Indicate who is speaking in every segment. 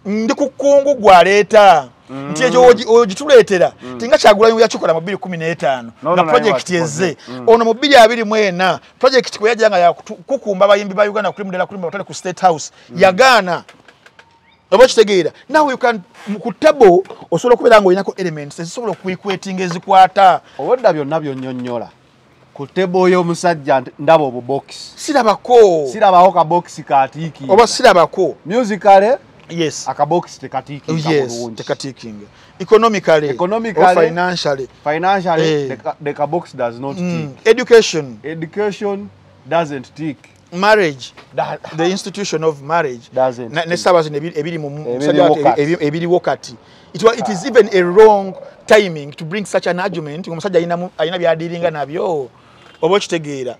Speaker 1: ndi ku kungu gwaleeta nti ekyo ogituleetera tinga Kyagulanyi yakikola mu 2015 na project eze ono mu 2024 project kwe yajja nga yakukumba abayimbi ba Uganda kuli mudala kuli batale ku State House yagaana oba kitegeera now you can ku table osobola okubeera nga olinako elements ezisobola okuequating ezikwata
Speaker 2: obodda byonna byonnyonnyola ku table y'omusajja ndaba obu box sirabaho ka box katiki
Speaker 1: oba sirabako
Speaker 2: musically
Speaker 1: yes
Speaker 2: akabox tekatiki
Speaker 1: yes tekatiki economically or financially
Speaker 2: the box does not tick education doesn't tick
Speaker 1: marriage the institution of marriage
Speaker 2: doesn't
Speaker 1: ne sabazi ebiri mu ebiri wokati it is even a wrong timing to bring such an argument omusajja ayina byadiringa nabyo obo kitegeera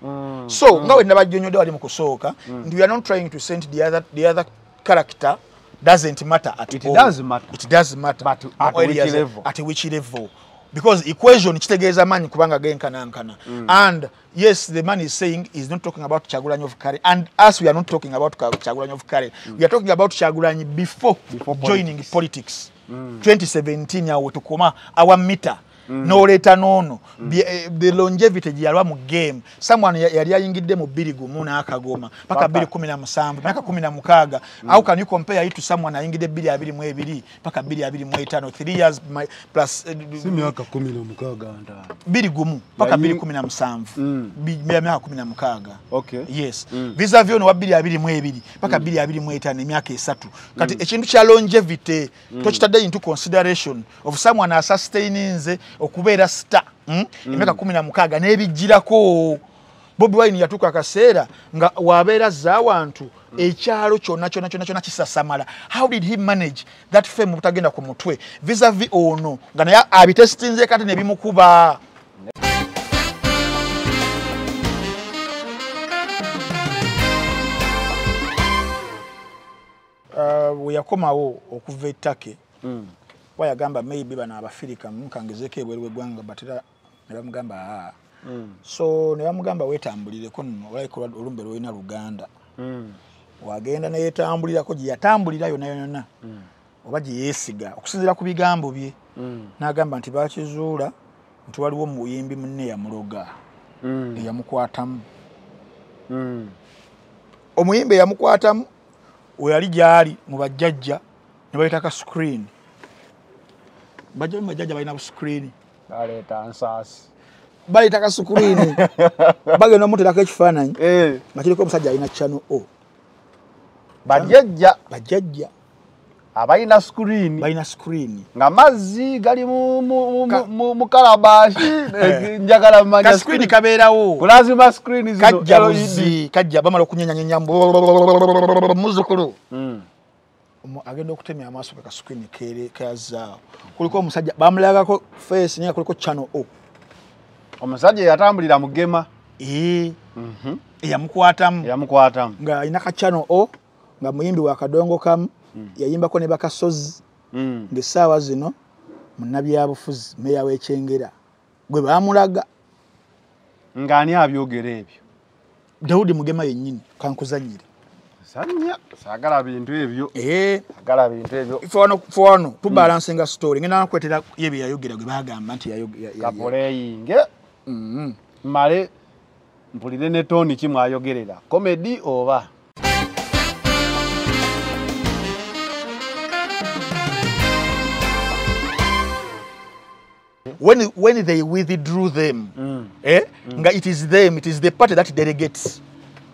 Speaker 1: so ngawe nabajjonyode wali mu kusooka we are not trying to send the other character doesn't matter at all. It does matter.
Speaker 2: But at
Speaker 1: which level? Because equation kitegeeza manyi kubanga genkanankana. And yes, the man is saying he's not talking about Kyagulanyi of Kale. And as we are not talking about Kyagulanyi of Kale, we are talking about Kyagulanyi before joining politics. 2017 yawe tukoma our meter. No later no. The longevity gyalwa mu game. Someone yali ayingidde mu 2 na akagoma paka 217 myaka 16. How can you compare it to someone ayingidde 222 paka 225 3 years plus
Speaker 2: si myaka 16 ndana
Speaker 1: 2 paka 217 myaka 16.
Speaker 2: Okay.
Speaker 1: Yes. Vis-a-vis ono wa 222 paka 225 myaka 3. Kati ekintu kya longevity tochitadde into consideration of someone sustaining nze okubeera star emyaka 16 n'ebijjirako Bobi Wine yatuka akaseera nga wabeera z'awantu ekyalo kyonna kisasamala. How did he manage that fame butagenda ku mutwe vis-a-vis ono nga naye abitestinze kati ne bimukuba we yakomawo okuva ettake wayagamba maybe bana abafirika mukangezeke ebweru gwanga batira ne bamugamba so ne bamugamba wetambulireko nno olayiko olumbe lwina Luganda wagenda ne yetambulirako gye yatambulira yonna oba gye yeesiga okusinzira ku bigambo bye n'agamba nti bakizuula nti waliwo muyimbi munne yamuloga eyamukwatamu omuyimbi eyamukwatamu we yali gyali mu bajjajja ne bayitaka screen bajjajja balina bu screen
Speaker 2: baleeta ansasi
Speaker 1: bayitaka screen bagenda omuterako ekifaananyi nga kiriko omusajja alina channel O bajjajja
Speaker 2: abalina screen nga mazzi gali mu kalabashi njagala manya
Speaker 1: screen kabeerawo
Speaker 2: kulazima screen zino
Speaker 1: kajja bamala okunyenya muzukulu agenda okutemya amaaso ka screen kazaawo kuliko omusajja bamulagako face naye kuliko channel O
Speaker 2: omusajja yatambulira mugema
Speaker 1: eyamukwatamu nga alina ka channel O nga muyimbi wa kadongo kamu yayimbako ne bakasozi ng'essaawa zino munnabyabufuzi meya w'ekyengera gwe baamulaga
Speaker 2: ng'ani abyogera ebyo
Speaker 1: Daudi Mugema yennyini kankuzannyire
Speaker 2: saagala bintu ebyo
Speaker 1: fwano tubalansinga story ngenda nakwetera yebye yayogera gwe bagamba nti
Speaker 2: kapoleyinge male mpulire ne toni kimwayogerera comedy oba
Speaker 1: when they withdrew them nga it is the party that delegates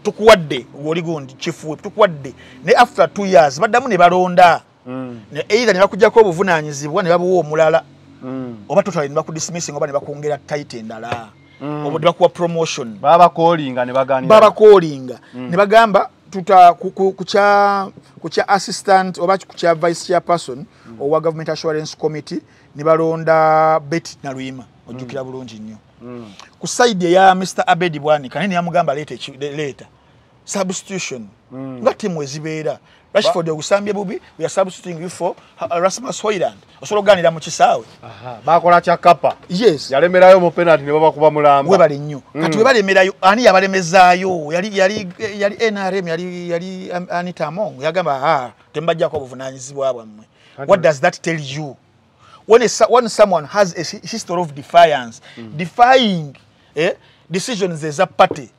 Speaker 1: tukuwadde woli gundi chifu tukuwadde ne after 2 years baddamu ne balonda ne either ne bakujjako obuvunanyizibwa ne babuwa omulala oba totally ne bakudismissing oba ne bakongera title endala oba ne bakuwa promotion
Speaker 2: baba callinga
Speaker 1: ne bagamba tuta kucha assistant oba kucha vice chairperson owa government assurance committee ne balonda Betty Nalwima ojjukira bulungi nnyo ku side ya Mr. Abedi Bwani kanene yamugamba leta substitution nga timu ezibeera Rashford ogusambye bubi, we are substituting you for Rasmus Hojlund. Osobola oganira mu kisaawe.
Speaker 2: Bakola kya kapa.
Speaker 1: Yes.
Speaker 2: Yalemerayo mu penalty ne baba kuba mulamba.
Speaker 1: We bali nnyo. Kati we balemerayo ani yabalemezaayo yali NRM yali Anita Among yagamba tembajjako obuvunanyizibwa bwammwe. What does that tell you? When someone has a history of defiance, defying decisions as a party,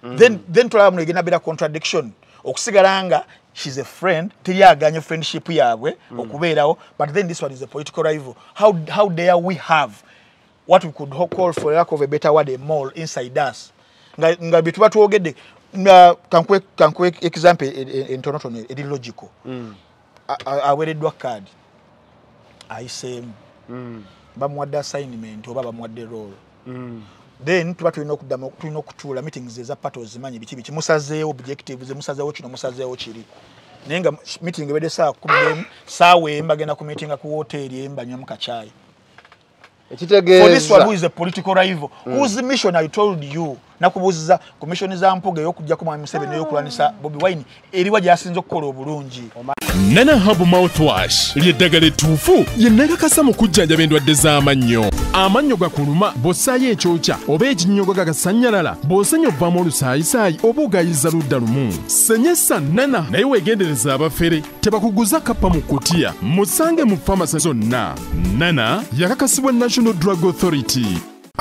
Speaker 1: then tulaba muno egenda bera contradiction. Okusigala nga she's a friend, tiyaganya friendship yabwe okubeerawo, but then this one is a political rival. How dare we have what we could call, for lack of a better word, a mole inside us? Nga bituba tuogedde kankwe example entonotono eri logical. Awereddwa card ayiseemu bamuwadde assignment oba bamuwadde role. Then tuba tulina okutuula meetings eza part ozimanyi biki musazeewo objectives musazeewo kino musazeewo kiri naye nga meeting ebedde saa 10 saawa emba genda ku meeting ku hotel emba nywa mukachai. For this one who is a political rival, whose mission I told you nakubuuziza commission za mpuga y'okujja ku Mwami Museveni y'okulwanisa Bobi Wine eriwa gyasinze okukola obulungi.
Speaker 3: Nana Hub Mouthwash ly'eddagala ettuufu ye nnagakasa mu kujjanjaba endwadde z'amannyo. Amannyo gakuluma bw'ossaayo ekyokya oba ekinnyogo gagasanyalala bw'osenya ovaamu olusaayisaayi oba ogayiza ludda lumu. Senyesa Nana naye weegendereza abafere tebakuguza kappa mu kutiya musange mu famasi zonna. Nana yakakasibwa National Drug Authority.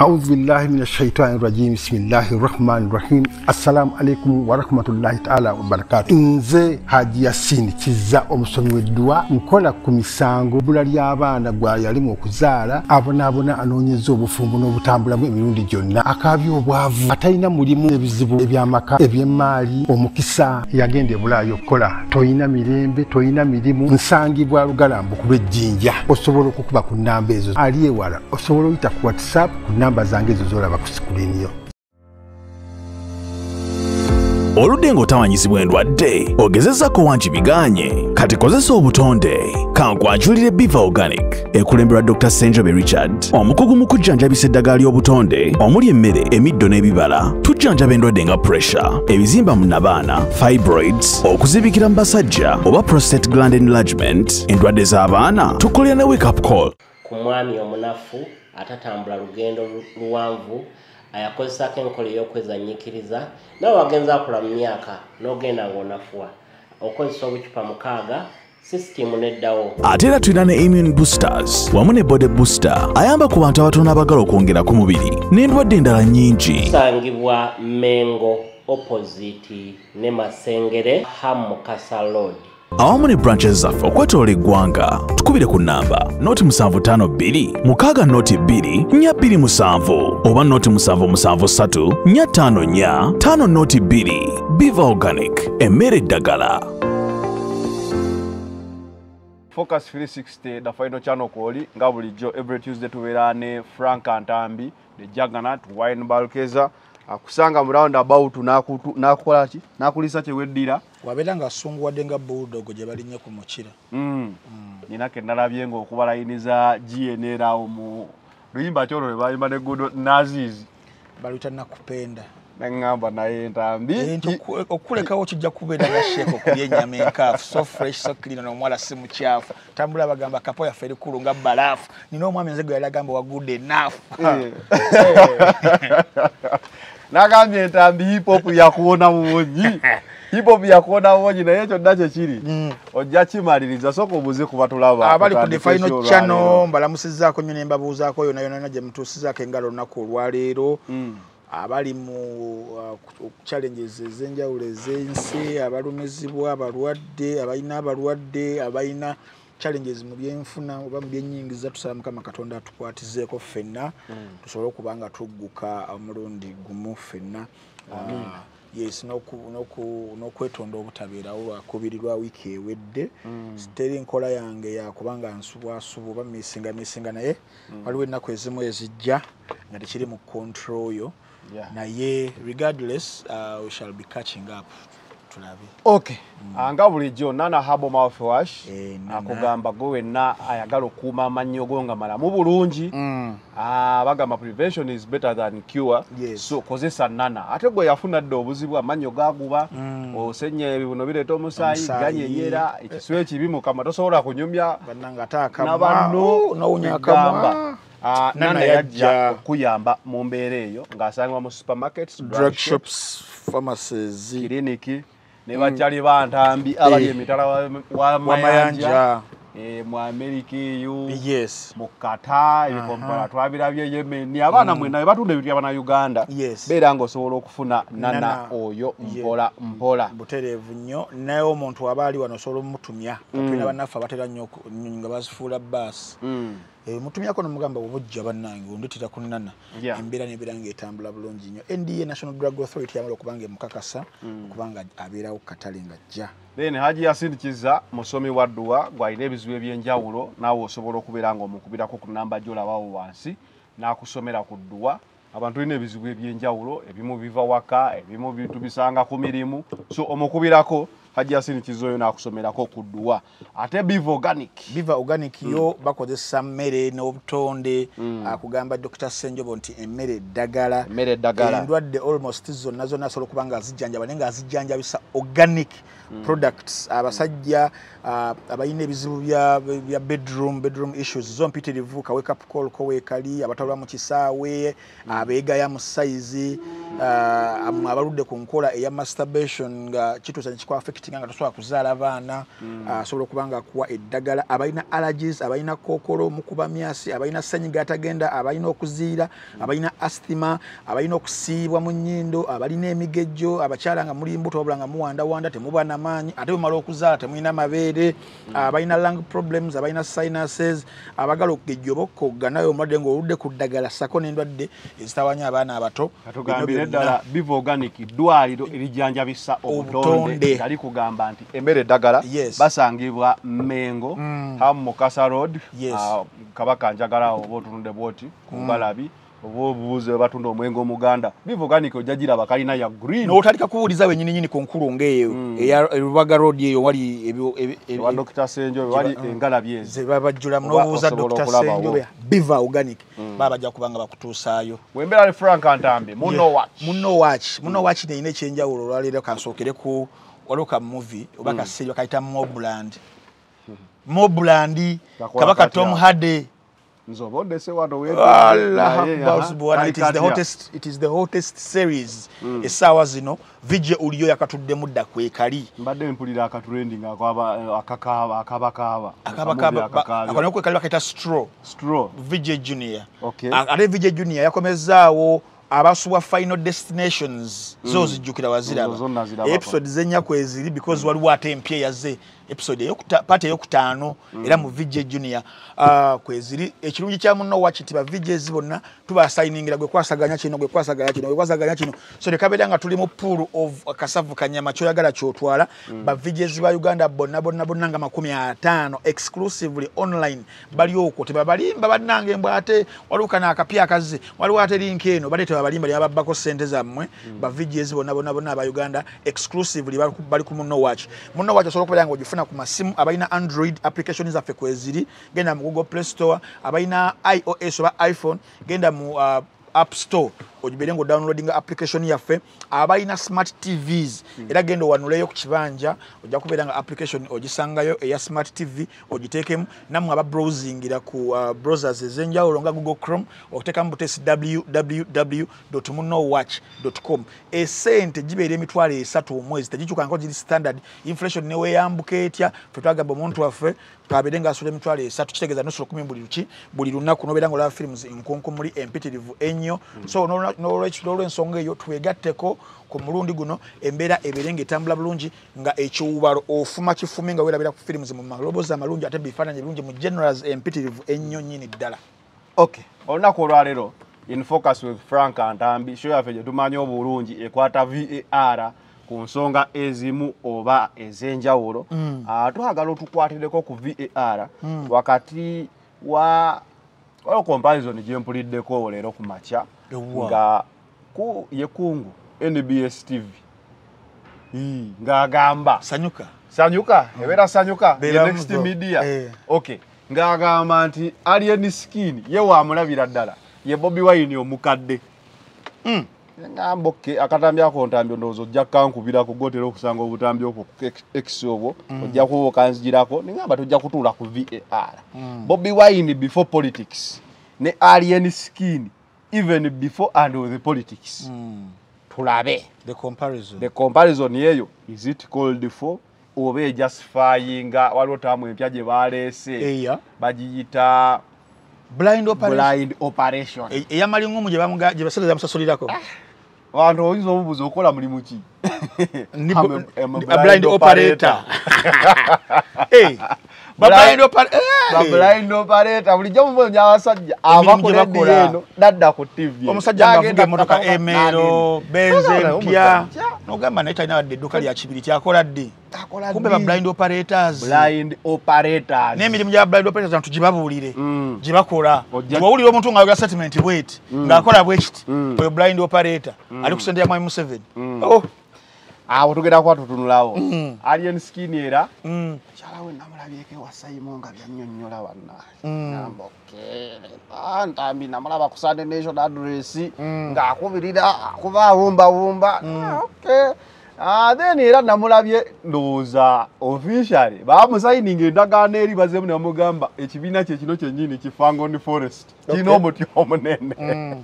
Speaker 4: أعوذ بالله من الشيطان الرجيم بسم الله الرحمن الرحيم السلام عليكم ورحمة الله تعالى وبركاته nze Haji Yasin kiza omusomi w'eddwa nkola ku misango bula ly'abaana gwa yalimu okuzaala abonaabona anoonyeza obufumbo n'obutambulamu emirundi gyonna akaabya obwavu atalina mulimu ebizibu eby'amaka eby'emmaali omukisa yagenda ebulaayo okukola toyina mirembe toyina mirimu nsangibwa lugalambu ku lw'ejjinja osobola okukuba ku nnamba ezo ali ewala osobola oyita ku WhatsApp namba zange ezo zolaba ku sikulini yo.
Speaker 5: Oludde ng'otawanyizibwa endwadde ogezezzaako wangi biganye kati kozesa obutonde kankwanjulire Biva Organic ekulembera Dr. Senjobe Richard omukugu mu kujjanjabisa eddagala ly'obutonde omuli emmere emiddo n'ebibala tujjanjaba endwadde nga pressure ebizimba mu nabaana fibroids okuzibikira mu basajja oba prostate gland enlargement endwadde z'abaana tukolera ne wake up call
Speaker 6: ku mwami omunafu atatambula lugendo luwanvu ayakozesako enkola ey'okwezannyikiriza nawe wagenza akula mu myaka n'ogenda ng'onafuwa okozesa obucupa 6 sisitimu neddawo.
Speaker 5: Ate era tulina ne immune boosters wamu ne body booster ayamba ku bantu abatono abagala okwongera ku mubiri n'endwadde endala nnyingi.
Speaker 6: Tusangibwa Mengo opposite ne Masengere Hamukasa Road.
Speaker 5: Awamu ne branches zaffe okwetoola eggwanga tukubire ku nnamba noti 752 mukaaga noti 2 427 oba noti 773 454 5 noti 2. Biva Organic emmere eddagala.
Speaker 2: Focus 360 the final channel koli nga bulijjo every Tuesday tubeera ne Frank Antambi the Juggernaut Wine Balkeza akusanga mu roundabout nakukola ki nakulisa kye weddira
Speaker 1: wabeera nga asunguwadde nga bulldog gye balinnye ku mukira.
Speaker 2: Nina ke nalabye ng'okubalayiniza GNR awo mu luyimba kyolwo lwe bayimba ne Good Nazizi
Speaker 1: baluyita nakupenda
Speaker 2: nangamba naye Ntambi
Speaker 1: okulekawo kijja kubeera nga sheeko kulya ennyama enkaafu so fresh so clean n'omuwala si mukyafu tambula bagamba kapo yaffe eri kulu nga balaafu nina omwami nze gwe yali agamba wa good enough.
Speaker 2: Nagambye Ntambi hip hop yakuwona muwonyi hip hop yakuwona muwonyi naye kyonna kye kiri ojja kimaliriza sooka obuze kuba tulaba
Speaker 1: abali ku the final channel mbalamusizzaako nnyo ne mbabuuzaako yonna yonna gye mutuusizzaako engalo olunaku olwaleero abali mu challenges ez'enjawulo ez'ensi abalumizibwa abalwadde abalina challenges mu byenfuna oba mu byennyingiza tusaba Mukama Katonda atukwatizeeko ffenna tusobole okuba nga tugguka omulundi gumu ffenna. Yes, n'okwetonda obutabeerawo lwakubiri lwa wiiki ewedde teri nkola yange yakubanga nsubwasuba oba misinga naye waliwo ennaku ezimu ezijja nga tekiri mu control yo naye regardless we shall be catching up. tulabe.
Speaker 2: Okay. Anga bulijjo Nana Herbal Mouthwash
Speaker 1: Nana.
Speaker 2: akugamba gwe wenna ayagala okuuma amannyo go nga malamu bulungi. Bagamba prevention is better than cure.
Speaker 1: Yes.
Speaker 2: So kozesa Nana. Ate gwe yafuna dde obuzibu amannyo gaguba osennya ebibuno bireeta omusaayi ganyenyera ekiswe ekibi Mukama tosobola kunyumya
Speaker 1: bannanga ataaka
Speaker 2: nabanno
Speaker 1: n'owunya akamwa.
Speaker 2: Nana yajja okuyamba mu mbeera eyo ng'asangibwa mu supermarkets,
Speaker 1: drug shops, pharmacies,
Speaker 2: kiriniki ne bajjali bantambi abali emitala wa mayanja mu America eyo
Speaker 1: yes
Speaker 2: mu Qatar ebikompala twabirabye Yemen abaana mwena batunda ebintu abana Uganda beera ng'osobola okufuna Nana oyo mpola
Speaker 1: butereevu nnyo naye omuntu aba ali wano osobola omutumya tulina bannaffe abatera nnyo nga bazifuula baasi mutumyako nomugamba obujja bannange ondetera ku Nana embeera nebeera ng'etambula bulungi nnyo NDA National Drug Authority yamala okubanga emukakasa okubanga abeerawo ku katale ng'ajja.
Speaker 2: Then Haji yasindikiza musomi wa dduwa gwalina ebizibu ebyenjawulo naawe osobola okubeera ng'omukubirako ku namba gy'olabawo wansi n'akusomera ku dduwa. Abantu tulina ebizibu ebyenjawulo ebimu biva waka ebimu tubisanga ku mirimu so omukubirako Haji yasindikiza oyo n'akusomerako ku dduwa. Ate Biva Organic yo bakozesa mmere n'obutonde akugamba Dr. Senjobo nti emmere eddagala endwadde almost zonna asobola okuba nga azijjanjaba naye nga azijjanjabisa organic products. Abasajja abayina ebizibu bya bedroom issues zo mpitirivu ka wake up call ko weekali abatwalwa mu kisaawe abeegaya mu size abaludde ku nkola eya masturbation nga kituusa nekikwa affecting nga tosobola kuzaala abaana asobola okuba nga akuwa eddagala. Abalina allergies abalina kookolo mukuba myasi abalina ssenyiga atagenda abalina okuziira abalina asthma abalina okusiibwa mu nnyindo abalina emigejjo abakyala nga muli mbuto wabula nga muwandawanda temuba namaanyi ate bumala okuzaala temulina mabeere abalina lung problems abalina sinuses abagala okugejjobokkogga naye omulwadde ng'oludde ku ddagala sako n'endwadde ezitawanya abaana abato. Katugambire ddala Biva Organic ddwaliro erijjanjabisa obutonde ali kugamba nti emmere eddagala basangibwa Mengo hamu Mukasa Road Kabaka Njagala oba otunudde bwoti ku Ngalabi oba obuuze batunda omwenge omuganda Biva Organic ojjagira bakalina ya green
Speaker 1: n'otandika kuwuliza wennyini ku nkulu ng'eyo eya Rubaga Road eyo wali
Speaker 2: wa Dr. Senjobe wali Engalabi ezo
Speaker 1: ze babajjula n'obuuza Dr. Senjobe Biva Organic babajja kubanga bakutuusaayo.
Speaker 2: Wembeera ne Frank Antambi
Speaker 1: Muno watch neyina ekyenjawulo olwaleero kansookere ku waloka movie oba kaseera kayita Mobland Kabaka Tom Hardy
Speaker 2: nzobodde se wano
Speaker 1: it is the hottest series essaawa zino vije uliyo yakatudde mudda kwekali
Speaker 2: mbadde mpulira akatrending akakaaba
Speaker 1: akanokwe kali bakayita straw vije junior
Speaker 2: okay.
Speaker 1: Ate vije junior yakomezaawo abasubwa Final Destinations zo zijjukira waziraba episode z'ennyako eziri because waliwo ate empya yaze episode part ey'okutaano era mu VJ Junior kweziri ekirungi kya muno watch nti ba VJs bonna tubasayingira gwe kwasaganya kino so lekabeera nga tuli mu pool of kasavu kanyama kyoyagala kyotwala ba VJs ba Uganda bonna nga 50 exclusively online bali okwo tebabalimba bannange mbwate waluka nakapya akaze waliwo ate link eno bali tebabalimba lyababako sente zammwe ba VJs bonna ba Uganda exclusively bali ku muno watch osobola okubeera nga ogifuna ku masimu abalina Android application zaffe kweziri genda mu Google Play Store abalina iOS oba iPhone genda mu App Store ojibere ngo downloading application yaffe abalina smart TVs era genda wanuleyo ku kibanja ojja kubeera nga application ogisangayo eya smart TV ogitekemu namwe aba browsing ira ku browsers ezenjawulo nga Google Chrome okutekamu butesi www.munowatch.com esente gibeera emitwalo 3 omwezi tegikyuka nko giri standard inflation newe yambuka etya fe twagamba omuntu waffe twabere nga asula emitwalo 3 kitegeeza nusu 10 buli lunaku nobeera nga olaba films enkonkomuli empitirivu ennyo so n'olwensonga eyo twegatteko ku mulundi guno embeera ebeerenge etambula bulungi nga ekiwubalo ofuma kifumi nga weerabira ku films mu maloboozi amalungi ate bifaananyi birungi mu generals empitirivu ennyo nnyini ddala.
Speaker 2: Okay, olunaku olwaleero in focus with Frank Antambi show yaffe gye tumanyi obulungi ekwata VAR ku nsonga ezimu oba ez'enjawulo. Twagala otukwatireko ku VAR wakati wa comparison gye mpuliddeko leero ku makya nga ku yekungu NBS TV ng'agamba sanyuka ebera sanyuka the next media okay ng'agamba nti Alien Skin ye wamulabira ddala ye Bobi Wine omukadde ngamboke akatambi ako ntambi ndozo ojja kankubira ku gotero okusanga obutambi okwo X obwo ojja kuwo kanzigirako ningamba tojja kutuula ku VAR Bobi Wine before politics ne Alien Skin even before and with the politics tulabe the comparison yeyo is it called for obe justifying waliwo tamu empya gye baleese bagiyita
Speaker 1: blind
Speaker 2: operation
Speaker 1: eyamalingo mu gye basereza musasulirako
Speaker 2: abantu oyinza obubuza okola mulimu ki
Speaker 1: blind operator
Speaker 2: blind operator bulijjo mubonya abasajja abakola eno dadda ku TV
Speaker 1: omusajja avuga emotoka emero benze mpya nogamba naye talina wadde edduka lya kibiri kyakola ddi kumbe ba blind operators n'emirimu gya blind operators abantu gibabuulire gye bakola wawulira omuntu ng'ayogera statement bweti ng'akola bwekiti oyo blind operator ali ku sente ya Mwami Museveni
Speaker 2: awo tugenda kwa tutunulawo Alien Skin era kyalawe namulabyeko ewa Simon nga byannyonnyola bannaye ngamboke ntambi namulaba ku Sunday Nation address ng'akubirira kuba awumbawumba okay then era namulabye ndowooza officially bamusayininga endagaano eri bazemu ne bamugamba ekibiina kye kino kyennyini Kifangon Forest kirina omuti omunene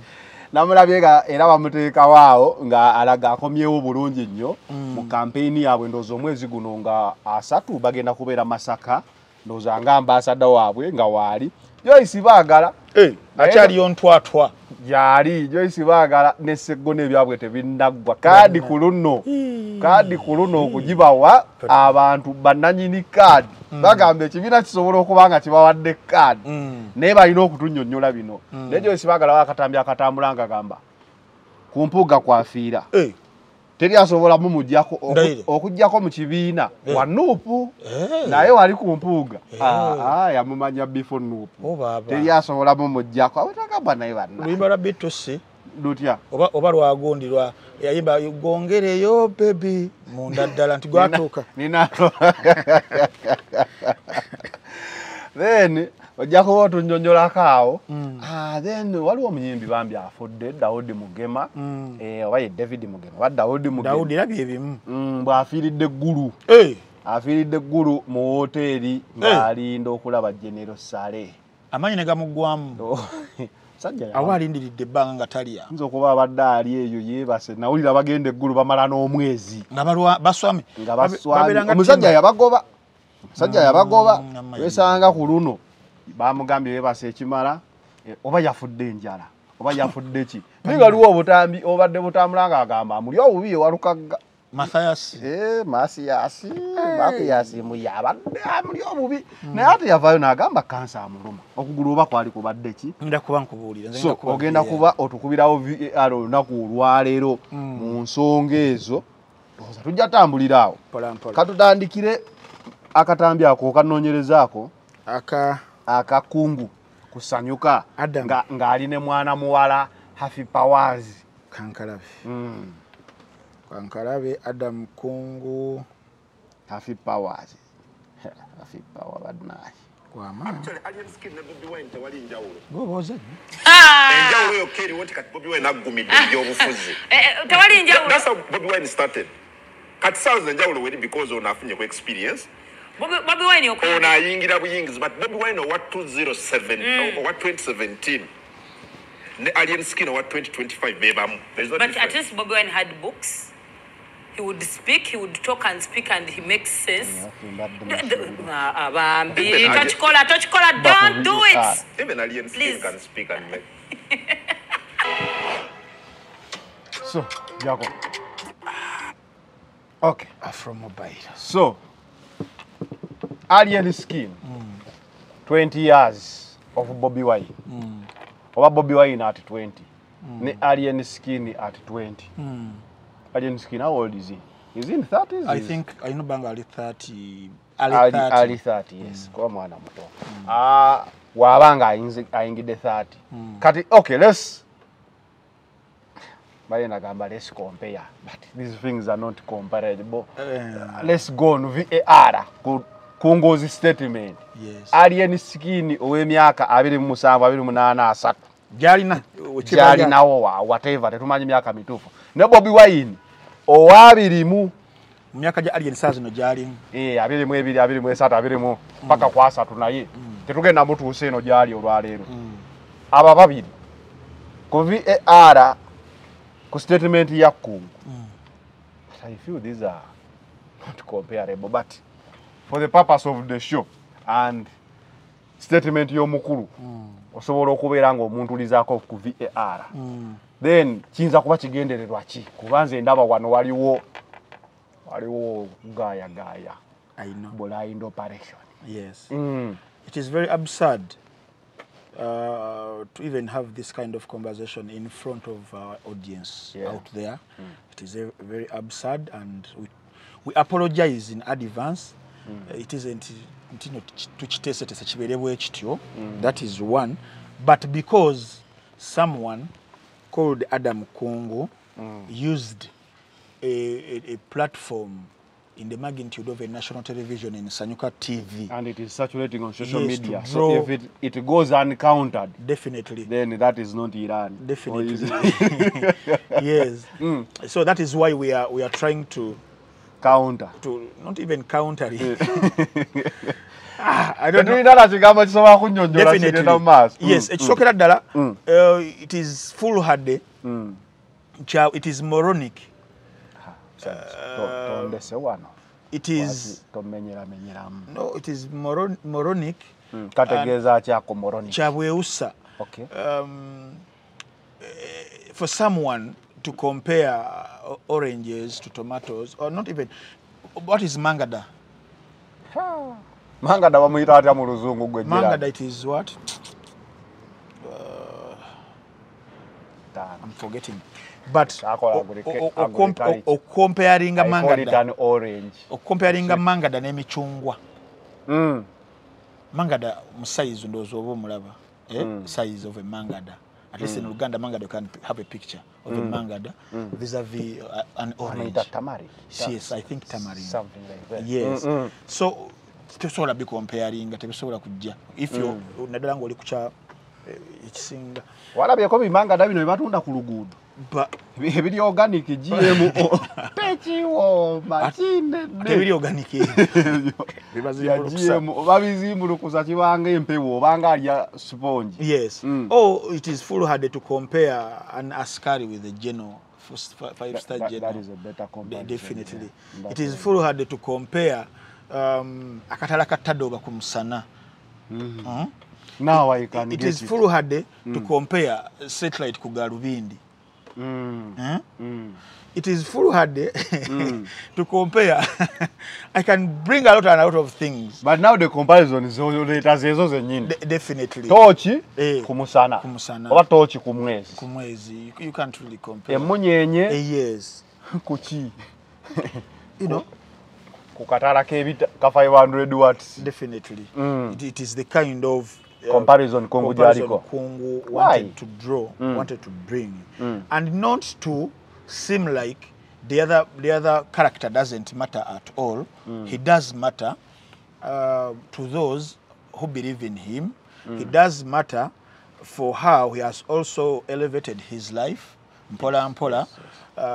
Speaker 2: namulabye era bamuteeka waawo nga alaga akomyewo bulungi nnyo mu kampeyini yaabwe ndowooza omwezi guno nga 3 bagenda kubeera Masaka ndowooza nga ambasada waabwe nga waali Joyce Baagala
Speaker 1: akyaliyo ntwatwa
Speaker 2: yali Joyce Baagala ne Sseggona ebyabwe tebinnaggwa kaadi ku luno okugibawa abantu bannanyini kaadi bagamba ekibiina kisobola okuba nga kibawadde kaadi naye balina okutunnyonnyola bino naye Joyce Baagala wakatambi akatambula nga gamba ku mpuuga kwafiira teri asobola mumujjako okujjako mu kibiina wa Nuupu naye wali ku mpuuga yamumanya before Nuupu teri asobola mumujjako awetagamba naye banna
Speaker 1: luyimba lwa Beatles
Speaker 2: lutya
Speaker 1: oba lwagondirwa yayimba gongereyo baby munda ddala nti gwatuuka
Speaker 2: then ojja kuba otunnyonnyolako awo then waliwo omuyimbi bambi afudde Daudi Mugema oba ye David Mugema oba Daudi Mugema
Speaker 1: erabye ebimu
Speaker 2: bw'afiiridde eggulu afiiridde eggulu mu woteeri ng'alinda okulaba General Sale
Speaker 1: amanyi ne gamuggwamu awo alindiridde ebbanga nga talya
Speaker 2: nza okuba abadde ali eyo yeebase nawulira bagenda eggulu bamala n'omwezi
Speaker 1: baswami
Speaker 2: omusajja yabagoba wesanga ku luno bamugambye yeebase ekimala oba yafudde enjala oba yafudde ki naye waliwo obutambi obadde butambula ng'agamba amuli obubi ewalukagga Masiyasi Makiyasi muyabadde amuli obubi naye ate yavaayo n'agamba kansa amuluma okugulu oba kwali kubadde ki so ogenda kuba otukubirawo VAR olunaku olwaleero mu nsonga ezo tujja tambulira awo katutandikire akatambi ako okanoonyerezaako akakungu kusanyuka ng'ali ne mwana muwala Happy Powers
Speaker 1: Kankalabe Adam Kungu
Speaker 2: Happy Powers badnaye
Speaker 7: Alien Skin ne Bobi Wine tewali njawulo
Speaker 1: goboze
Speaker 7: enjawulo yo keri wonti kati Bobi Wine agumidde ebyobufuzi
Speaker 8: tewali njawulo
Speaker 7: that's how Bobi Wine started kati sounds njawulo weri because on afunye ku experience
Speaker 8: Bobi Wine
Speaker 7: on ayingira buyingizi but Bobi Wine what 207 or what 2017 the Alien Skin what 2025 bebamu
Speaker 8: but at least Bobi Wine had books. He would speak, he would talk and speak, and he makes sense. Touch-cola, don't do it.
Speaker 7: Even Alien Skin can speak and make.
Speaker 2: So, Jacob. Okay.
Speaker 1: From mobile.
Speaker 2: So, Alien Skin, 20 years of Bobi Wine. Or Bobi Wine at 20. Alien Skin at 20. Alien Skin, how old is he? Is he in 30s?
Speaker 1: I think I know bang early 30.
Speaker 2: Early 30, yes. Kwa mwana muto. Wabanga ayingide 30. Kati okay, let's bayina gamba let's compare, but these things are not comparable. Let's go on VAR ku Ngozi statement.
Speaker 1: Yes.
Speaker 2: Alien skin ow'emyaka 27 28
Speaker 1: Jalina
Speaker 2: whatever tetumanyi myaka mituufu. Ne Bobi Wine owabirimu
Speaker 1: myaka ja alien saa zino gyalimu
Speaker 2: 22 23 24 paka kwa 3 naye tetugenda mutuuse eno gyali olwaleero. Aba babiri ku VAR ku statement ya Kungu. I feel these are not comparable, but for the purpose of the show and statement y'omukulu osobola okubeera ng'omuntulizaako ku VAR. Then kiyinza kuba kigendererwa ki? Kubanze ndaba wano waliwo gaaya
Speaker 1: I know.
Speaker 2: blind operation.
Speaker 1: Yes. It is very absurd to even have this kind of conversation in front of our audience out there. It is very absurd, and we apologize in advance. It isn't that is one, but because someone called Adam Kungu used a platform in the magnitude of a national television in Sanyuka TV.
Speaker 2: And it is circulating on social
Speaker 1: Yes,
Speaker 2: media.
Speaker 1: to
Speaker 2: So
Speaker 1: draw-
Speaker 2: if it goes uncounted,
Speaker 1: Definitely.
Speaker 2: then that is not Iran.
Speaker 1: Definitely. Yes. So that is why we are trying to
Speaker 2: Counter.
Speaker 1: not even counter it. I don't know.
Speaker 2: Definitely.
Speaker 1: Yes, ekisokera ddala it is foolhardy. It is moronic. It is no, it is moronic.
Speaker 2: Kategeeza kyako moronic.
Speaker 1: Kyabwewusa.
Speaker 2: Okay.
Speaker 1: For someone to compare oranges to tomatoes, or not even, what is mangada?
Speaker 2: Mangada bamuyita atya mu luzungu gwe jira?
Speaker 1: Mangada, it is what? I'm forgetting. But comparing mangada,
Speaker 2: orange.
Speaker 1: Comparing mangada n'emichungwa. Mangada size ndozo oba omulaba. Size of a mangada. At least in Uganda, mangada you can have a picture of a mangada vis-a-vis an orange.
Speaker 2: Tamari.
Speaker 1: Yes, I think tamarind.
Speaker 2: Something like that.
Speaker 1: Yes. So tebisobola bi comparing tebisobola kujja. If you nadala ngoli kucha ekisinga.
Speaker 2: Walabyeko bimangada bino bibatunda ku luguudo. Ebiri organic GMO. Pechiwo machine.
Speaker 1: Ebiri organic.
Speaker 2: GMO babizimbulukusa kibanga empewo obanga alya sponge.
Speaker 1: Yes. Oh, it is foolhardy to compare an askari with a general. 5-star general.
Speaker 2: That is a better comparison.
Speaker 1: Definitely. Yeah. It is foolhardy to compare akatala katadoba ku musana.
Speaker 2: Now I can
Speaker 1: it is foolhardy to compare satellite ku Galubindi. It is foolhardy to compare. I can bring a lot of things.
Speaker 2: But now the comparison is ezo zenyini.
Speaker 1: Definitely.
Speaker 2: Tochi kumusana. Oba tochi kumwezi.
Speaker 1: Kumwezi. You can't really compare.
Speaker 2: Emunyenye.
Speaker 1: Yes.
Speaker 2: Kuchi.
Speaker 1: You know.
Speaker 2: Kukatala kebita ka 500 watts.
Speaker 1: Definitely. It is the kind of
Speaker 2: comparison Kungu Jaliko.
Speaker 1: Kungu wanted to draw, wanted to bring, and not to seem like the other character doesn't matter at all. He does matter to those who believe in him. He does matter for how he has also elevated his life, mpola mpola,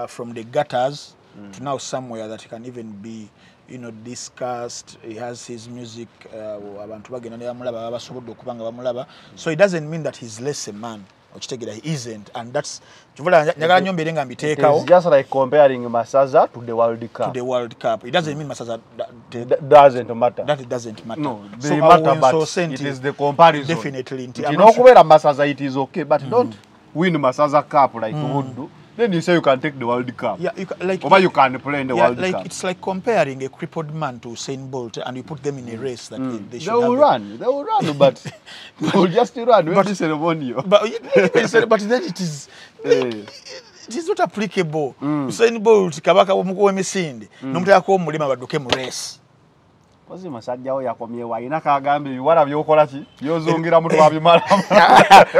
Speaker 1: from the gutters to now somewhere that he can even be, you know, discussed. He has his music. So it doesn't mean that he's less a man. He isn't, and that's
Speaker 2: it's just like comparing Masaza to the World Cup.
Speaker 1: To the World Cup. It doesn't mean Masaza
Speaker 2: doesn't matter.
Speaker 1: That it doesn't matter.
Speaker 2: No, they matter, but it is the comparison.
Speaker 1: Definitely.
Speaker 2: You know, Masaza it is okay, but don't win Masaza Cup like you would do. Then you say you can take the World Cup.
Speaker 1: Yeah, you can, like,
Speaker 2: or you can play in the World Cup.
Speaker 1: It's like comparing a crippled man to Usain Bolt, and you put them in a race that they should
Speaker 2: will run. They will run, but they will just run. But ceremonial. But
Speaker 1: then it is. It is not applicable. Usain Bolt kabaka omuko emisinde. Nomutaka ko mulima baduke mu race.
Speaker 2: Ozi masajjawo yakomyewo ayina kagambye biwala byokola ki byozongera mu twabimala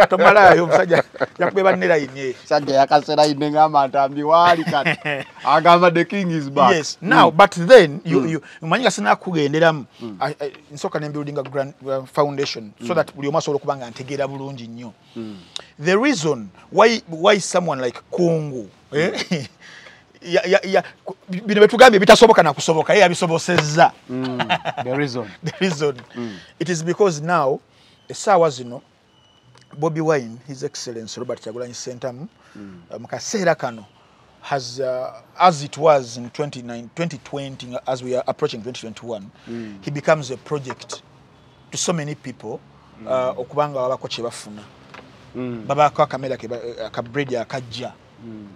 Speaker 1: tomalayo omusajja yakubeba nnera yinye
Speaker 2: sajja yakasera yinne ngamba ntambi wali kati agamba the king is back.
Speaker 1: Yes, now but then you manyi kasina kugenderamu nsoka ne building a grand foundation so that buli omaso okubanga ntegeera bulungi nnyo. The reason why someone like Kungu bino betugambye bitasoboka na kusoboka yeye abisobosezza.
Speaker 2: The reason
Speaker 1: it is because now esawa zino Bobi Wine, His Excellency Robert Kyagulanyi Ssentamu mukaseera kano has as it was in 2020 as we are approaching 2021 he becomes a project to so many people okubanga babako kye bafuna babako akamera akabredi akajja.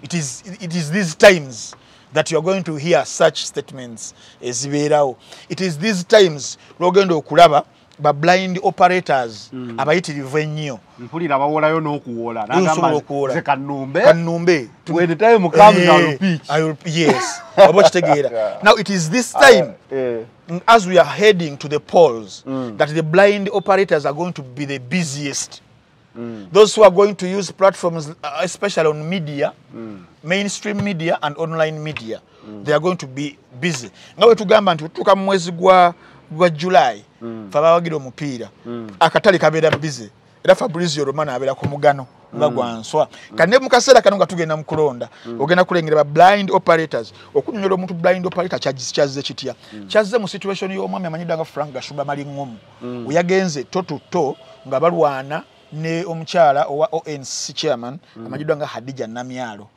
Speaker 1: It is these times that you are going to hear such statements ezibeerawo. It is these times logenda okulaba ba blind operators abayitirivu ennyo
Speaker 2: mpulira bawolayo n'okuwola nagamba ze kanumbe when the time comes I will pitch.
Speaker 1: Yes oba kitegeera. Now it is this time as we are heading to the polls that the blind operators are going to be the busiest. Those who are going to use platforms, especially on media, mainstream media and online media, they are going to be busy. Now we tugamba nti tuka mwezi gwa July, fabawagira omupiira, akatali kabeera busy. Era Fabrizio Romano abeera ku mugano nga gwanswa. Kane mu kaseera kano nga tugenda mu kulonda, ogenda kulengera ba blind operators. Okunyonyola omuntu blind operator kyazze kitya. Kyazze mu situation y'omwami amanyidde nga Frank Gashuba Malingomu. Uyagenze to nga balwana ne omukyala owa ONC chairman amajidwa nga Hadija Namyalo.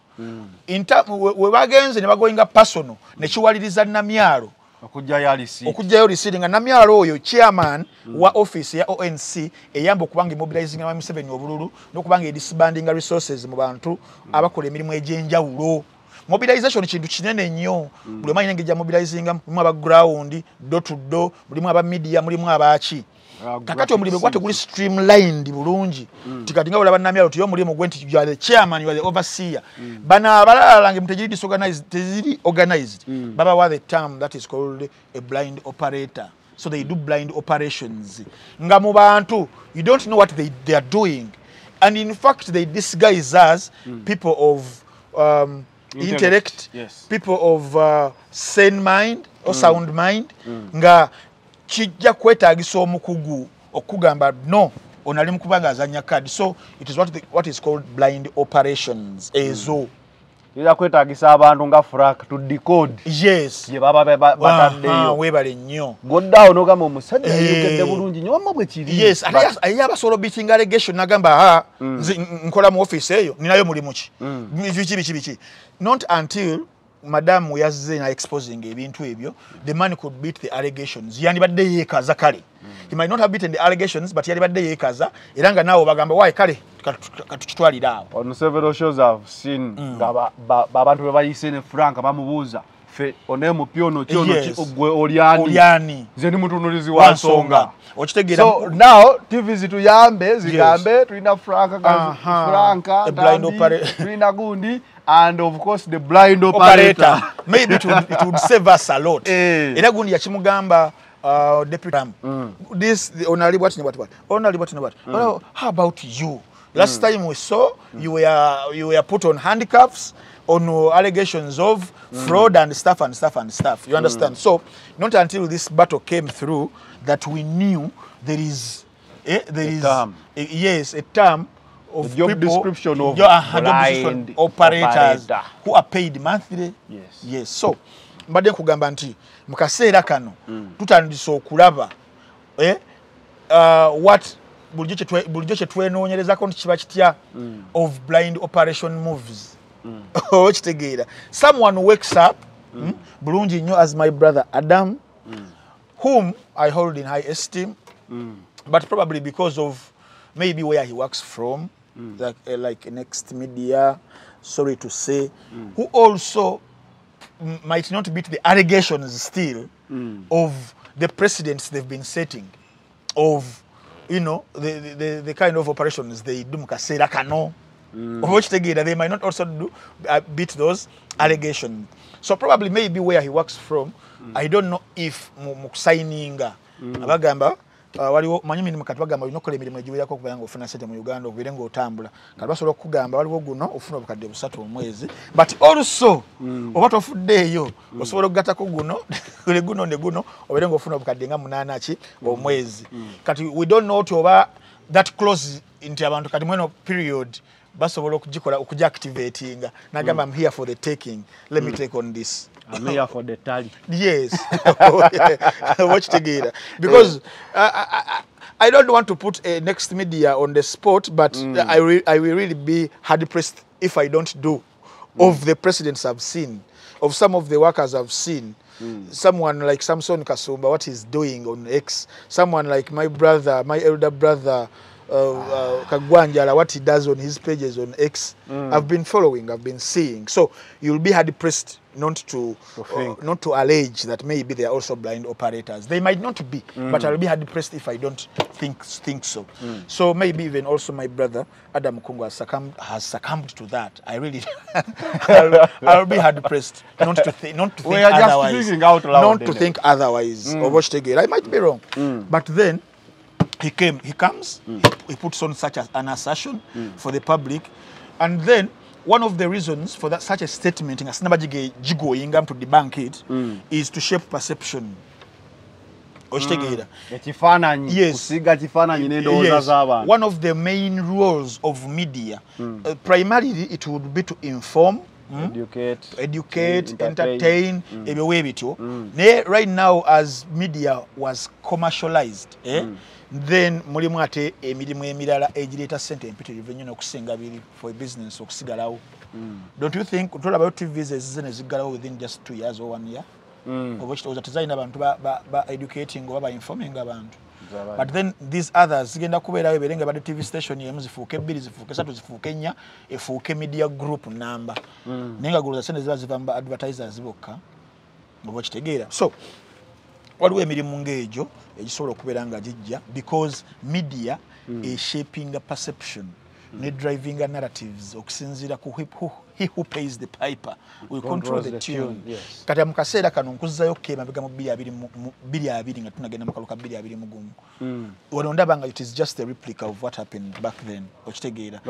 Speaker 1: We bagenze ne bagoyinga personal ne kiwaliriza Namyalo okujjayo receipt nga Namyalo oyo chairman wa office ya ONC eyamba okubanga mobilizing ama Museveni obululu n'okubanga disbanding resources mu bantu abakola emirimu egy'enjawulo. Mobilization kintu kinene nnyo. Buli manyi ngejja mobilizing mu aba ground door to door, mulimu aba media, mulimu abaaki. Kakati omulimu gwate guli streamlined bulungi. Tikati nga olaba Namyalo tiyo mulimu gwenti you are the chairman, you are the overseer. Bana abalala nge mtejiri disorganized, teziri organized. Baba wa the term that is called a blind operator. So they do blind operations. Nga mu bantu, you don't know what they are doing. And in fact they disguise as people of intellect,
Speaker 2: yes.
Speaker 1: People of sane mind or sound mind. Nga kijja kwetaagisa omukugu okugamba no onali mukubanga azanya card. So it is what is called blind operations ezo
Speaker 2: ira kwetaagisa abantu nga Frank to decode.
Speaker 1: Yes
Speaker 2: ye baba bataddeyo
Speaker 1: webale nnyo
Speaker 2: goddawo nogamba omusajja yogedde bulungi nnyo wamma bwe kiri.
Speaker 1: Yes ate abasolo beating allegation nagamba nkola mu office eyo ninayo mulimu ki biki not until Madam yazze na exposing ebintu ebyo the man could beat the allegations. Yani badde yekaza kale. He might not have beaten the allegations but yali badde yekaza era nga nawo bagamba why kale katukitwalira awo.
Speaker 2: On several shows I've seen abantu be bayise ne Frank bamubuuza fe onemu pyono ogwe olyani zeni mutunulizi wa nsonga
Speaker 1: okitegeera.
Speaker 2: So now TV zituyambe zigambe tulina Frank
Speaker 1: a blind operator
Speaker 2: tulina gundi and of course the blind operator.
Speaker 1: Maybe it would save us a lot. Era gundi yakimugamba deputy this onali what how about you? Last time we saw you were put on handcuffs on allegations of fraud and stuff. You understand? So not until this battle came through that we knew there is a term of
Speaker 2: job description of
Speaker 1: blind operators who are paid monthly. Yes. So mbadde kugamba nti mukaseera kano tutandise okulaba what bulijjo kye twenoonyerezako nti kiba kitya of blind operation moves. Okitegeera someone wakes up bulungi nnyo as my brother Adam whom I hold in high esteem but probably because of maybe where he works from like Next Media, sorry to say, who also might not beat the allegations still of the precedents they've been setting of the kind of operations they do mukaseera kano. They might not also beat those allegations. So probably maybe where he works from, I don't know if signing abagamba waliwo manyi mirimu kati bagamba olinokola emirimu egiwerako okuba nga ofuna sente mu Uganda okubeere ng'otambula kati basobola okukugamba waliwo guno ofuna obukadde 3 omwezi but also oba tofuddeeyo osobola okugattako guno ne guno obeere ng'ofuna obukadde nga 8 omwezi kati we don't know oba that close nti abantu kati mweno period basobola okugiactivatinga nagamba I'm here for the taking, let me take on this.
Speaker 2: I'm here for the tally.
Speaker 1: Yes. Watch together. Because I don't want to put a next media on the spot, but I will really be hard-pressed if I don't do of the presidents I've seen, of some of the workers I've seen. Someone like Samson Kasumba, what he's doing on X. Someone like my brother, my elder brother, Kagwanjala, what he does on his pages on X. I've been following, I've been seeing. So you'll be hard-pressed not to allege that maybe they are also blind operators. They might not be, but I'll be hard-pressed if I don't think so. So maybe even also my brother Adam Kungu has succumbed to that. I really, I'll be hard-pressed not to think otherwise. Not to think otherwise. I might be wrong, but then. He comes, he puts on such an assertion for the public, and then one of the reasons for that such a statement, to debunk it, is to shape perception. Yes. One of the main roles of media, primarily it would be to inform, educate, entertain, right now as media was commercialized, then mulimu ate emirimu emirala egireta sente empitirivu ennyo n'okusinga biri for a business okusigalawo. Don't you think tolaba TVs ezize ne ziggalawo within just 2 years or 1 year? Oba kitowooza tezalina abantu ba educating oba ba informing abantu. But then these others zigenda kubeerawo ebeere nga badde TV station emu zifuuke 2 zifuuke 3 zifuuke 4 efuuke media group number. Naye nga guluza sente ziba ziva mu advertisers bokka oba kitegeera. So waliwo emirimu ng'egyo egisobola okubeera nga gijja because media is shaping a perception ne driving narratives okusinziira ku he who pays the piper will control the tune. Kati mu kaseera kano nkuzzayo kemabega mu 2020 nga tunagenda mu kaluka 2021 wano ndaba nga it is just a replica of what happened back then. Okitegeera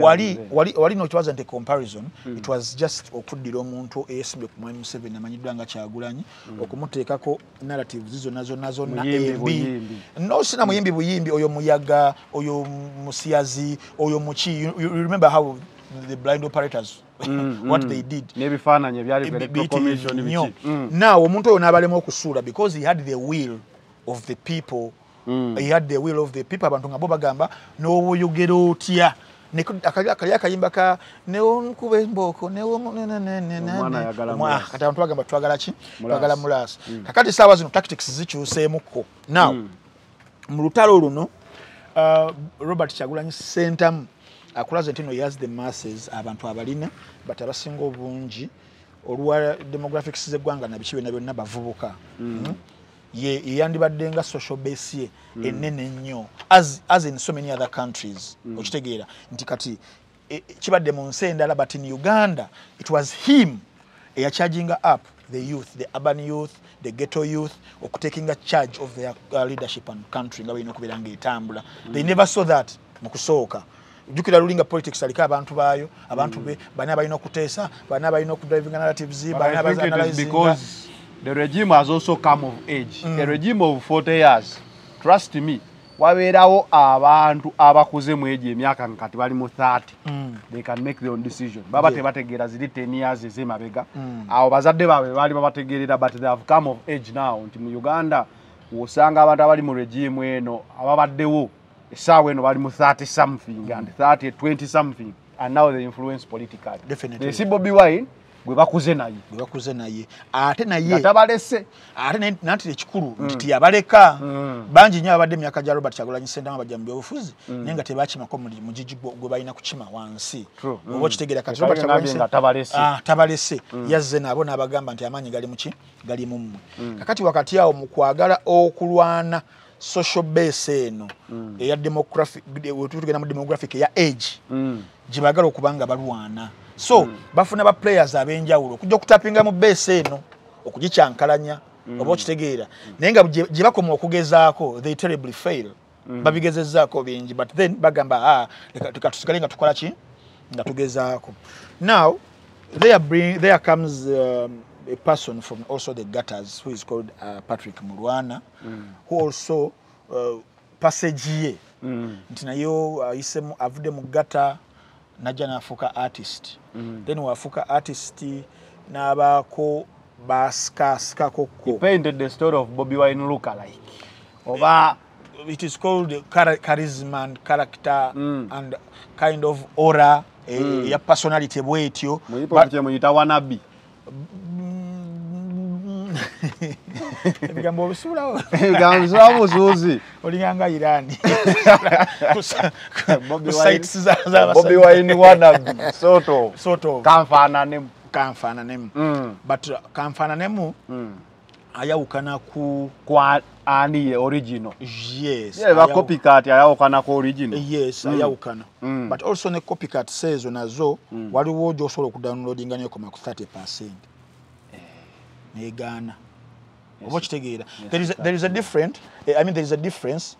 Speaker 1: wali no it wasn't a comparison, it was just okuddira omuntu eyesimbe ku mwami Museveni amanyiddwa nga Kyagulanyi okumuteekako narratives zonna embi. No sina muyimbi buyimbi oyo muyaga oyo musiyazi oyo muki. You remember how the blind operators what they did. Now omuntu oyo n'abalema okusuula because he had the will of the people. He had the will of the people. Abantu nga bo bagamba n'owoyogera otya akali akayimba ka neonkuba emboko kati abantu bagamba twagala ki twagala mulaasi. Kakati saawa zino tactics zikyuseemukko. Now mu lutalo luno Robert Kyagulanyi Sentamu akulaze ntino he has the masses abantu abalina but abasinga obungi olwa demographics z'eggwanga nabikiwe byonna bavubuka. Ye yandibadde nga social base ye enene nnyo as in so many other countries. Okitegeera nti kati kibadde mu nsi endala but in Uganda it was him charging up the youth, the urban youth, the ghetto youth, taking a charge of their leadership and country nga balina okubeera ng'etambula. They never saw that mu kusooka. Jukira rulinga politics alika abantu bayo abantu be bana balina okuteesa bana balina okudriving narratives bana analyzing
Speaker 2: because the regime has also come of age. A regime of 40 years, trust me, wabeerawo abantu abakuze mu age emyaka nkati bali mu 30. They can make their own decision. Baba tebategeera ziri 10 years ezemabega. Awo bazadde baabwe bali babategeerera but they have come of age now. Nti mu Uganda osanga abantu abali mu regime eno ababaddewo essaawa eno bali mu 30 something and 20 something and now they influence politically.
Speaker 1: Definitely.
Speaker 2: They see Bobby Wine gwe bakuze naye
Speaker 1: ate naye
Speaker 2: tabalese
Speaker 1: ate nanti ekikulu nti yabaleka bangi nnyo abadde emyaka gya Robert Kyagulanyi Sentamu abajja mu byobufuzi naye nga tebakimako mu gigi gwe balina kukima wansi. Oba okitegeera kati Robert Kyagulanyi Sentamu tabalese yazze nabo n'abagamba nti amaanyi gali muki gali mu mmwe. Kakati wakati awo mu kwagala okulwana social base eno eya demographic tugenda mu demographic ya age gibagala okubanga balwana so bafuna ba players abenjawulo kujja kutapinga mu base eno okugicyankalanya oba okitegeera naye nga gye bakoma okugezaako they terribly fail babigezezzaako bingi but then bagamba tusigale nga tukola ki nga tugezaako now there comes a person from also the gutters who is called Patrick Mulwana who also passage ye nti nayo ayisemu avude mu gutter najja nafuuka artist then wafuuka artist n'abaako baskaskako
Speaker 2: he painted the story of Bobby Wine look alike oba
Speaker 1: it is called charisma and character and kind of aura ya personality bwetyo
Speaker 2: muyita wanabi
Speaker 1: ebigambo obisulawo
Speaker 2: buzuuzi
Speaker 1: olinganga Irani
Speaker 2: Bobby Wine wanabi sort of
Speaker 1: kanfaananemu but kanfaananemu ayawukana ku
Speaker 2: ani original
Speaker 1: yes
Speaker 2: ba copycat ayawukana ku original
Speaker 1: yes ayawukana but also ne copycat says nazo waliwo josobola okudownloadinga ne koma ku 30% negana oba kitegeera there is a different there is a difference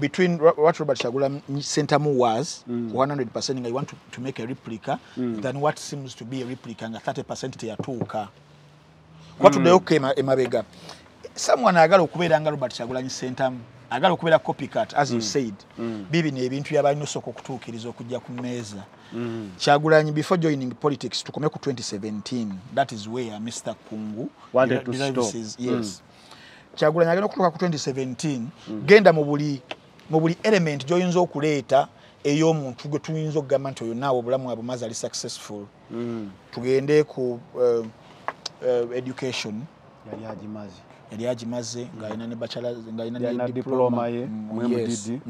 Speaker 1: between what Robert Kyagulanyi Ssentamu was 100% I want to make a replica than what seems to be a replica and 30% teyatuuka what do they came emabega someone agala okubeera nga Robert Kyagulanyi Ssentamu agala okubeera copycat as you said bibi ne ebintu yabalina osoko okutuukiriza okujja ku mmeeza Kyagulanyi before joining politics tukome ku 2017 that is where Mr. Kungu
Speaker 2: wanted to stop
Speaker 1: yes Kyagulanyi agenda okutuuka ku 2017 genda mu buli element gy'oyinza okuleeta ey'omuntu gwe tuyinza okugamba nti oyo naawe obulamu abumaze ali successful tugende ku education yali agimaze ng'alina ne bachelor ng'alina ne diploma
Speaker 2: ye mu MDD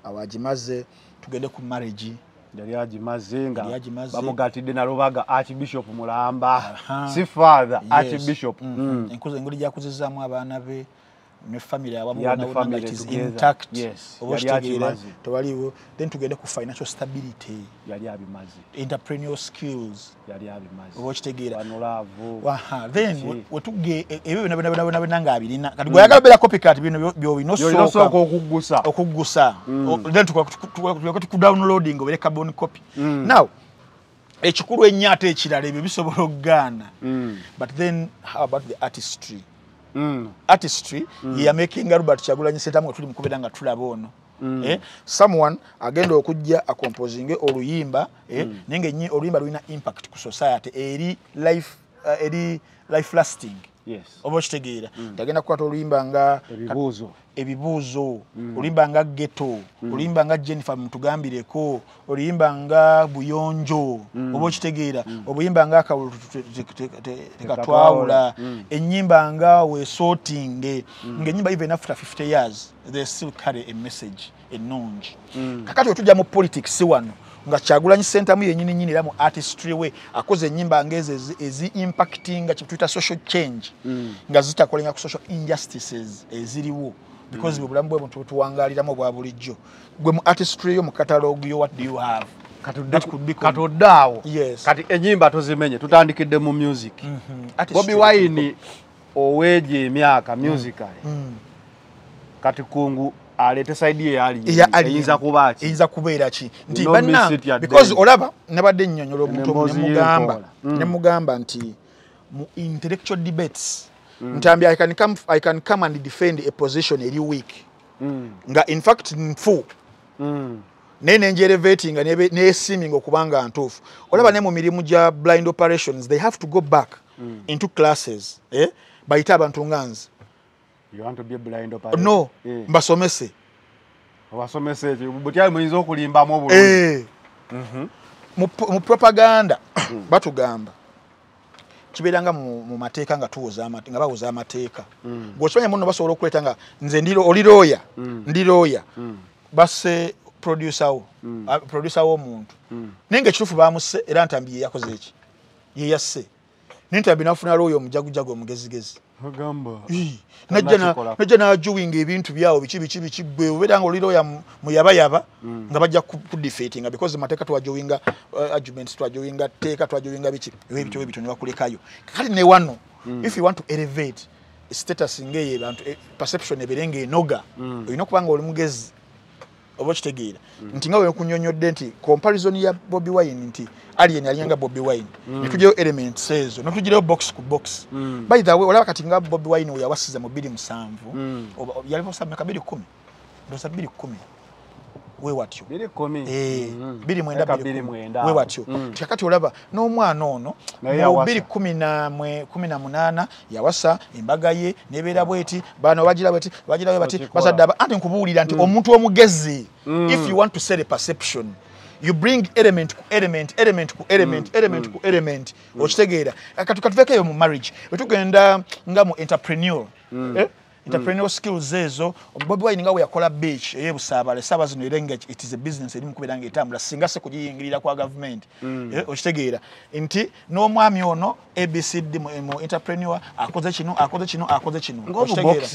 Speaker 1: awagimaze tugende ku marriage
Speaker 2: yali agimaze nga bamugatidde na Lubaga Archbishop Mulamba si father Archbishop
Speaker 1: enkuzo enguli gyakuzizaamu abaana be ne family awamu bona it is intact obositegeera tewaliwo then tugende ku financial stability
Speaker 2: yali abimaze
Speaker 1: entrepreneurial skills
Speaker 2: yali abimaze
Speaker 1: obositegeera
Speaker 2: banolavu
Speaker 1: then wetuge ebyo nga abirina kati gwe yagala bela copycat bino byobinosoka okuggusa then ku downloading obere carbon copy now ekikulu ennyo ate ekirala ebyo bisobola okugaana but then how about the artistry artistry ya making Robert Kyagulanyi Ssentamu tuli mukubera nga tulaba ono someone agenda okujja akompozinge oluyimba nenge nyi oluyimba lulina impact ku society eri life lasting oba kitegeera tagenda kukwata oluyimba nga ebibuuzo oluyimba nga ghetto oluyimba nga Jennifer mutugambireko oluyimba nga buyonjo oba kitegeera obuyimba nga akawulu tekatwawula ennyimba nga weesootinge ng'ennyimba even after 50 years they still carry a message ennungi kakati otujja mu politics wano nga Kyagulanyi Ssentamu yennyini era mu artistry we akoze ennyimba ng'ezo ezi-impactinga kyetuyita social change nga zitakolenga ku social injustices eziriwo because bulamu bwe muntu tuwangaaliramu obwa bulijjo gwe mu artistry yo mu catalogue yo what do you have
Speaker 2: katodaawo kati ennyimba tozimenye tutandikidde mu music Bobby Wine oweeje emyaka musical kati Kungu alete side ye ayinza kuba ki
Speaker 1: eyinza kubeera ki nti banna because olaba nabadde nnyonnyola omuntu ne mugamba nti mu intellectual debates ntambi I can come and defend a position eri weak nga in fact nfu nene njerevating ne seeming okubanga ntuufu olaba ne mu mirimu gya blind operations they have to go back into classes bayita abantu nganzi.
Speaker 2: You want to be a blind operator?
Speaker 1: No, mbasomese.
Speaker 2: Abasomese butya muyinza okulimbamu obulungi.
Speaker 1: Mu propaganda batugamba kibeeranga mu mateeka nga tuwoza nga bawoza amateeka. Gw'osomanya muno basobola okuleeta nga nze oli lawyer, ndi lawyer. Basse producer w'omuntu. Naye nga ekituufu baamusse era ntambi ye yakoze eki. Ye yasse. ninta binafuna royo mujagujago omugezigezi
Speaker 2: Agamba.
Speaker 1: Najja najuwinga ebintu byawo bichi gwe obedanga oliro ya muyabayaba nga bajja ku defeating because mateka twajuwinga arguments twajuwinga teka twajuwinga bichi ebyo ebyo ne bakulekayo kati ne wano if you want to elevate status ngeye bantu perception eberenge enoga oyino kubanga oli mugezi obo kitegeera nti ngawe kunyonyodde nti comparison ya Bobi Wine nti alien aliyanga Bobi Wine nitujeo element sezo nitujeo box ku box by the way olaba kati nga Bobi Wine uyawasiza mu 27 yalipo sabika 210 ndo 210 we watyo
Speaker 2: 210
Speaker 1: 210 we watyo tikakati olaba no mwana ono mu 218 yawasa embaga ye nebera bweti bano bagira bweti basadaba anti nkubuulira nti omuntu omugezi if you want to set a perception you bring element ku element okitegeera katuvekayo mu marriage wetugenda nga mu entrepreneur entrepreneurial skills ezo Bobi Wine ngawe yakola beach eyebusabale saba zino erenge it is a business eri mukubiranga etambula singa se kujiyingirira kwa government okitegeera nti no mwami ono ABCD mu entrepreneur akoze kino
Speaker 2: okitegeera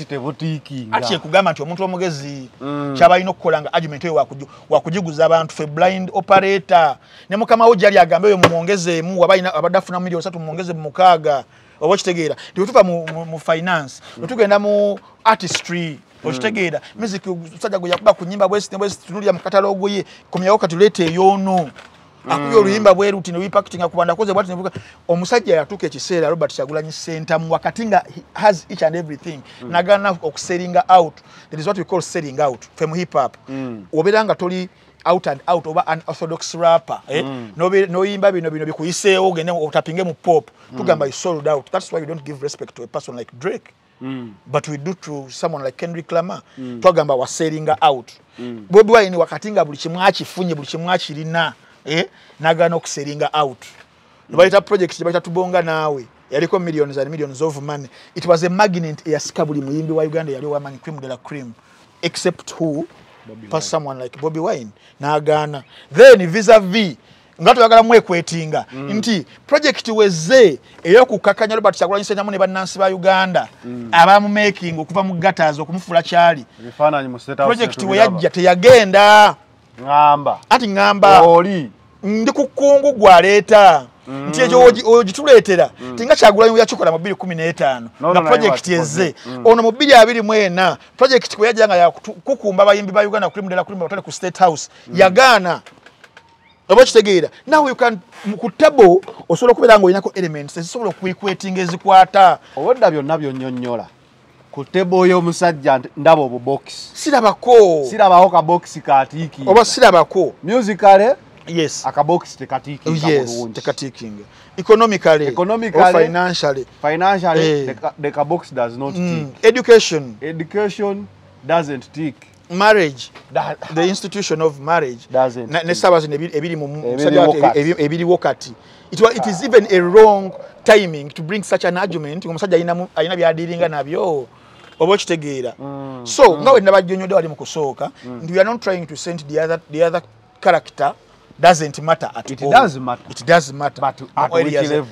Speaker 1: ati kugamba nti omuntu omugezi kyaba ino kukolanga argument eyo wakujiguza abantu fe blind operator ne mukama wo jali agambe yo muongeze mu wabaina abadafuna milioni 3 muongeze mu mukaga obo kitegeera tutuva mu finance tugenda mu artistry okitegeera music usajja go yakuba kunyimba bwesi tunulya mu katalogo ye komyawo katulete yono akuyo oluyimba bwe routine repackaging akubanda koze bwati nevuga omusajja yatuka ekiseera Robert Kyagulanyi center mu wakatinga has each and everything nagana okusellinga out that is what we call selling out from hip hop oberanga toli out and out over an orthodox rapper no yimba bino bikuyiseewo gene otapinge mu pop tugamba is sold out. That's why we don't give respect to a person like Drake but we do to someone like Kendrick Lamar twagamba was selling out Bobi Wine wakatinga buli kimu akifunye buli kimu akirina nagana okusellinga out baita project baita tubonga nawe yaliko millions and millions of money. It was a magnet eyasika buli muyimbi wa Uganda yali wa man cream de la cream except who for someone like Bobi Wine nagana then vis-a-vis ngato yagala mwekwetinga nti project weze eyokukakanya Robert Kyagulanyi Ssentamu ne bannansi ba Uganda abamu making okuva mu gutters okumufula kyali project we yajja teyagenda ngamba oli ndi kukungu gwaleta nti ekyo ogituleetera tinga Kyagulanyi yakikola mu 2015 na project yeze ono mu 2024 project kwe yajanga ya kukumba bayimbi ba Uganda kuli mudela kuli batale ku State House yagana obo kitegeera now you can kutabo osobola kubeera ngo inako elements ezisobola kuikwetinga ezikwata
Speaker 2: obodda byonna byonnyonnyola ku tebo yo musajja ndabo obo box sirabaho ka box katiki
Speaker 1: oba sirabako
Speaker 2: musically
Speaker 1: yes
Speaker 2: aka box tekatiki
Speaker 1: yes tekatiki economically or financially
Speaker 2: the ka box does not tick
Speaker 1: education
Speaker 2: doesn't tick
Speaker 1: marriage the institution of marriage ne sabazi ebiri mu ebiri wokati it is even a wrong timing to bring such an argument omusajja ayina byadiringa nabyo obo kitegeera so ngawe nabajjonyodo ali mu kusooka and we are not trying to send the other character doesn't matter at
Speaker 2: it
Speaker 1: all.
Speaker 2: It does matter
Speaker 1: but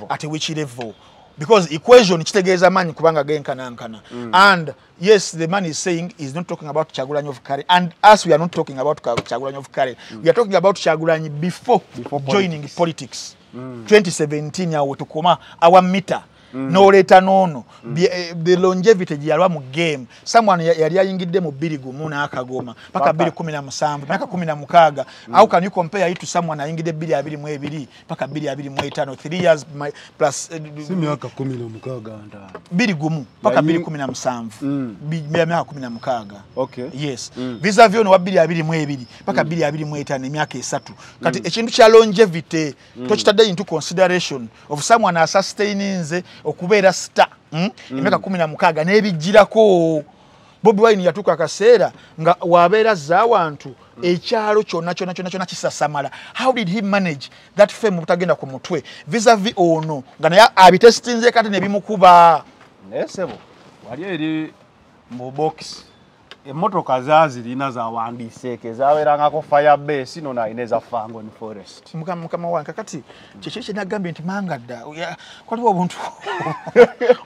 Speaker 2: at
Speaker 1: which level because equation kitegeeza manyi kubanga genkanankana and yes the man is saying is not talking about Kyagulanyi of Kare and us we are not talking about Kyagulanyi of Kare we are talking about Kyagulanyi before joining politics 2017 yawo tukoma our meter no leta nono the longevity yalwa mu game someone yali ayingidde mu 2 n'akagoma paka 2017 paka 16 how can you compare it to someone ayingidde 22 paka 2025 3 years plus
Speaker 2: simyaka 16 anda
Speaker 1: 2 paka 2017 myaka 16
Speaker 2: okay
Speaker 1: yes vis-a-vis no wa 2022 paka 2025 emyaka 3 kati ekintu kya longevity tochitadde into consideration of someone sustaining okubeera star emyaka 16 n'ebijjirako Bobi Wine yatuka akaseera nga wabeera z'awantu ekyalo kyonna kisasamala. How did he manage that fame butagenda ku mutwe vis-a-vis ono nga naye abitestinze kati ne bimukuba
Speaker 2: nesebo wali eri mu box emmotoka zaazirina zawandiiseeko ezabeerangako firebase no naayineza Fangon Forest.
Speaker 1: Mukama wange kakati kyekyo kye nagambye nti mangadda kwaliwo obuntu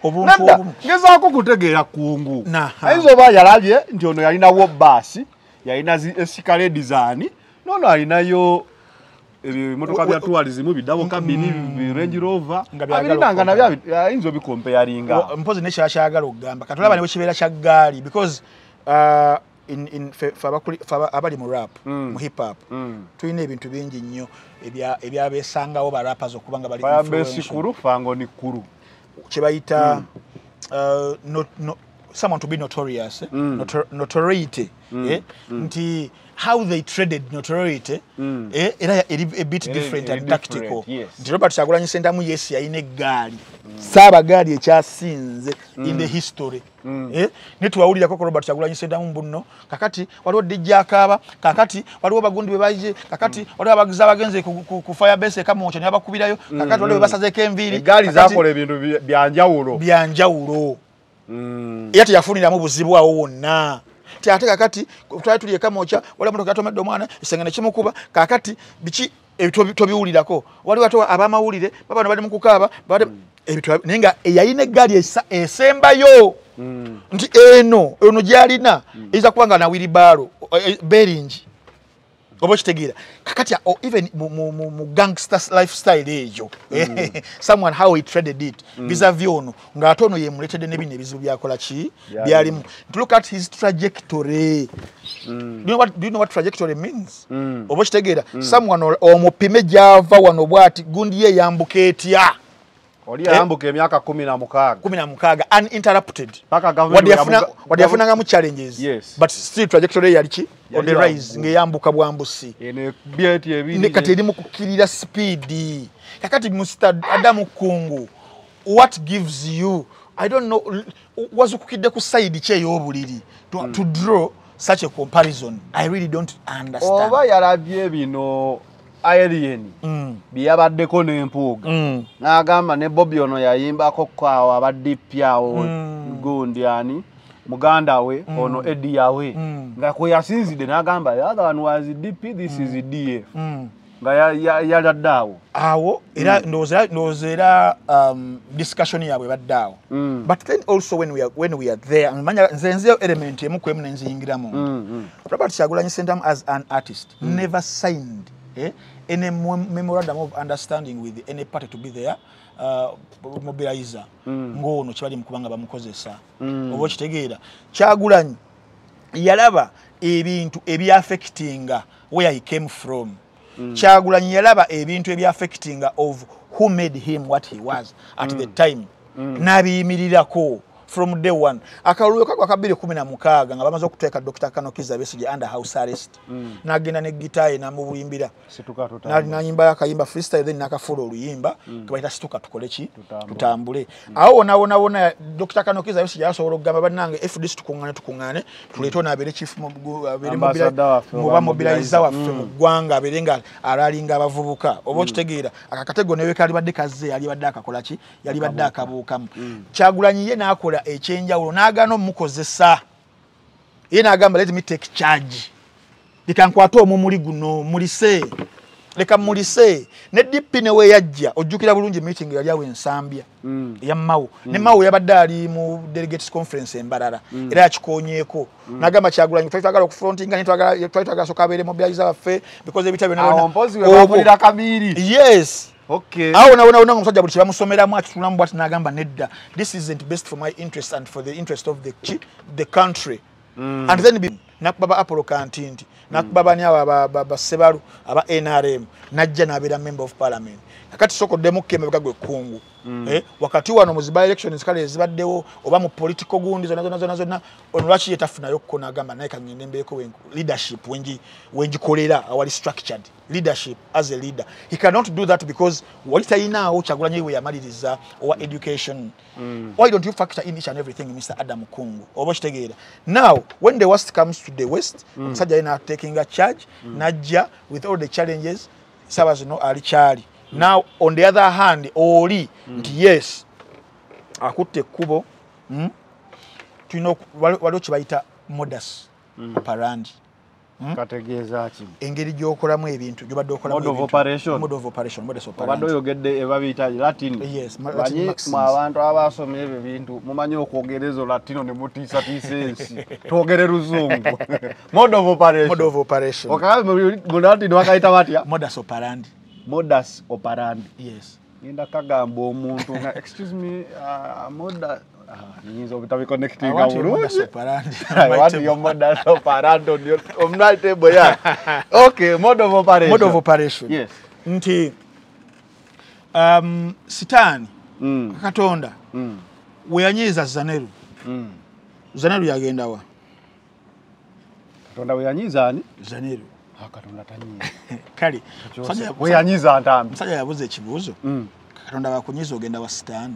Speaker 1: obumu
Speaker 2: ngezaako kutegeera kungu
Speaker 1: Nah.
Speaker 2: ayinza oba yalabye nti ono yalinawo baasi yalina esikale design nono alinayo ebimotoka bya tourism bidabo kabini Range Rover abiranga nabyo ayinza obikompeyaringa
Speaker 1: mpozi nekyayagala okugamba katulaba ne wekibeera kya gaali because in abali mu rap mu hip hop tulina ebintu bingi nnyo ebyabeesangawo ba rappers okuba nga bali
Speaker 2: influential Fangon kuru
Speaker 1: kyebayita someone to be notorious notoriety nti how they traded notoriety era a bit different and tactical nti Robert Kyagulanyi Ssentamu yes yayina eggaali saaba gaali ekyasinze in the history netwawulirako ko Robert Kyagulanyi Ssentamu bunno kakati waliwo DJ akaaba kakati waliwo bagundi bebaije kakati waliwo abagiza bagenze ku firebase Kamwokya ne bakubirayo kakati waliwo basazeeko enviiri
Speaker 2: eggaali zakola ebintu byanjawulo
Speaker 1: yati yafuniramu buzibu awo wonna ate kakati twali tuli Kamwokya waliwo motoka yatomedde omwana esengene kimukuba kakati biki tobiwulirako waliwo ate abamawulire babano bali mu kukaaba naye nga eyalina eggaali esembayo nti eno gyalina eyinza kuba nga na wheelbarrow beringi oba kitegeera kakati even mu gangster lifestyle ejo someone how he traded it vis-a-vis ono ng'ate ono yemuletedde n'ebino ebizibu byakola ki byalimu to look at his trajectory do you know what trajectory means oba kitegeera someone omupime gyava wano bwati gundi ye yambuka etya
Speaker 2: oli yambuka emyaka 16
Speaker 1: uninterrupted wadde yafunangamu challenges but still trajectory yali ki on the rise ngeyambuka bwambusi kati eri mu kukkirira speed kakati Mr. Adamu Kungu what gives you I don't know wazukukidde ku side ki ey'obuliri to draw such a comparison I really don't understand
Speaker 2: oba yalabye bino Alien byabaddeko n'empuuga n'agamba ne Bobby ono yayimbako kwawo abadipyawo gundi ani muganda we ono Eddie yawe nga kwe yasinzidde n'agamba the other one was DP this is DF nga yaladdawo
Speaker 1: awo era ndowooza era discussion yaabwe baddawo but then also when we are there manya nzenzeyo element emu kwemu nenziyingiramu Robert Kyagulanyi Ssentamu as an artist never signed any memorandum of understanding with any party to be there mobilizer ngono kibali mukubanga bamukozesa obo kitegeera Kyagulanyi yalaba ebintu ebyaffectinga where he came from Kyagulanyi yalaba ebintu ebyaffectinga of who made him what he was at the time nabiyimirirako from day one akalulu kakwa kabiri 16 nga bamaze okuteeka Dr. Kano Kizza Besigye under house arrest nagenda ne gitaye na mubuyimbira na nyimba yakayimba freestyle then nakafolo oluyimba kubaita situka tukoleki tutambule aho wona Dr. Kano Kizza Besigye yasobola okugamba bannange FDC tukungane tuleto na abere chief mobilizer waffe mu ggwanga aberenga alalinga abavubuka obo kitegeera akakatego newe kali badde kazze yali badde akakolaki yali badde akabuukamu Kyagulanyi ye nakola echenjawulo nagano mukozesa ye nagamba let me take charge likankwata omumuli guno mulise leka mulise ne DP ne we yajja ojjukira bulungi meeting yali awe ensambya ya Mawu ne Mawu yabadde ali mu delegates conference embalala era yakikonyeeko nagamba Kyagulanyi twagala okufrontinga ne twagala soka abere mobilizer baffe because ebitabe
Speaker 2: na ompozi we bafulira kabiri
Speaker 1: yes
Speaker 2: okay
Speaker 1: awo naona omusajja buli kibamusomeramu atulamu bwati nagamba nedda this isn't best for my interest and for the interest of the country and then nakubaba Apollo Kantindi nakubaba ni aba Sebalu aba NRM najja nabera member of parliament akati soko demokeme bwagwe kungu wakati wano muziba elections kale zibaddewo oba mu political gundi zona onwachi yetafuna yokko nagamba naye kangende mbeko leadership wenji kolera awali structured leadership as a leader he cannot do that because what I know Kyagulanyi we yamaliriza or education why don't you factor in each and everything Mr. Adam Kungu obo kitegeera now when the worst comes to the west omusajja yena taking a charge najja with all the challenges sabazi no ali chali now on the other hand oli yes akutte kubo tulino waliwo kibayita modus operandi.
Speaker 2: Kategeeza ki?
Speaker 1: Engeri gy'okolamu ebintu gy'obadde okolamu
Speaker 2: Mode of operation.
Speaker 1: Mode of operation, modus
Speaker 2: Obadde
Speaker 1: operandi.
Speaker 2: oyogedde ebabiyita Latin.
Speaker 1: Yes,
Speaker 2: Banyi
Speaker 1: Latin maxims.
Speaker 2: mu abantu abaasomye ebyo bintu mumanyi okwogereza Latino ne mutiisatiisa ensi. Twogere Luzungu. Mode of operation.
Speaker 1: Mode of operation.
Speaker 2: Mu Latin bakayita batya?
Speaker 1: Modus operandi.
Speaker 2: Modus operandi.
Speaker 1: Yes.
Speaker 2: Ngenda kagamba omuntu nga excuse me modus yinza obitabi connecting
Speaker 1: I want your modus operandi.
Speaker 2: I want your modus operandi on my table, yeah. Okay, mode of operation.
Speaker 1: Mode of operation.
Speaker 2: Yes.
Speaker 1: Nti Sitaani Katonda weyanyiiza Zaneru. Zaneru yagenda wa?
Speaker 2: Katonda weyanyiiza ani?
Speaker 1: Zaneru.
Speaker 2: Katonda tanyiiza.
Speaker 1: Kale
Speaker 2: weyanyiiza ntambi.
Speaker 1: Musajja yabuze ekibuuzo. Katonda bakunyiiza ogenda wa Sitaani.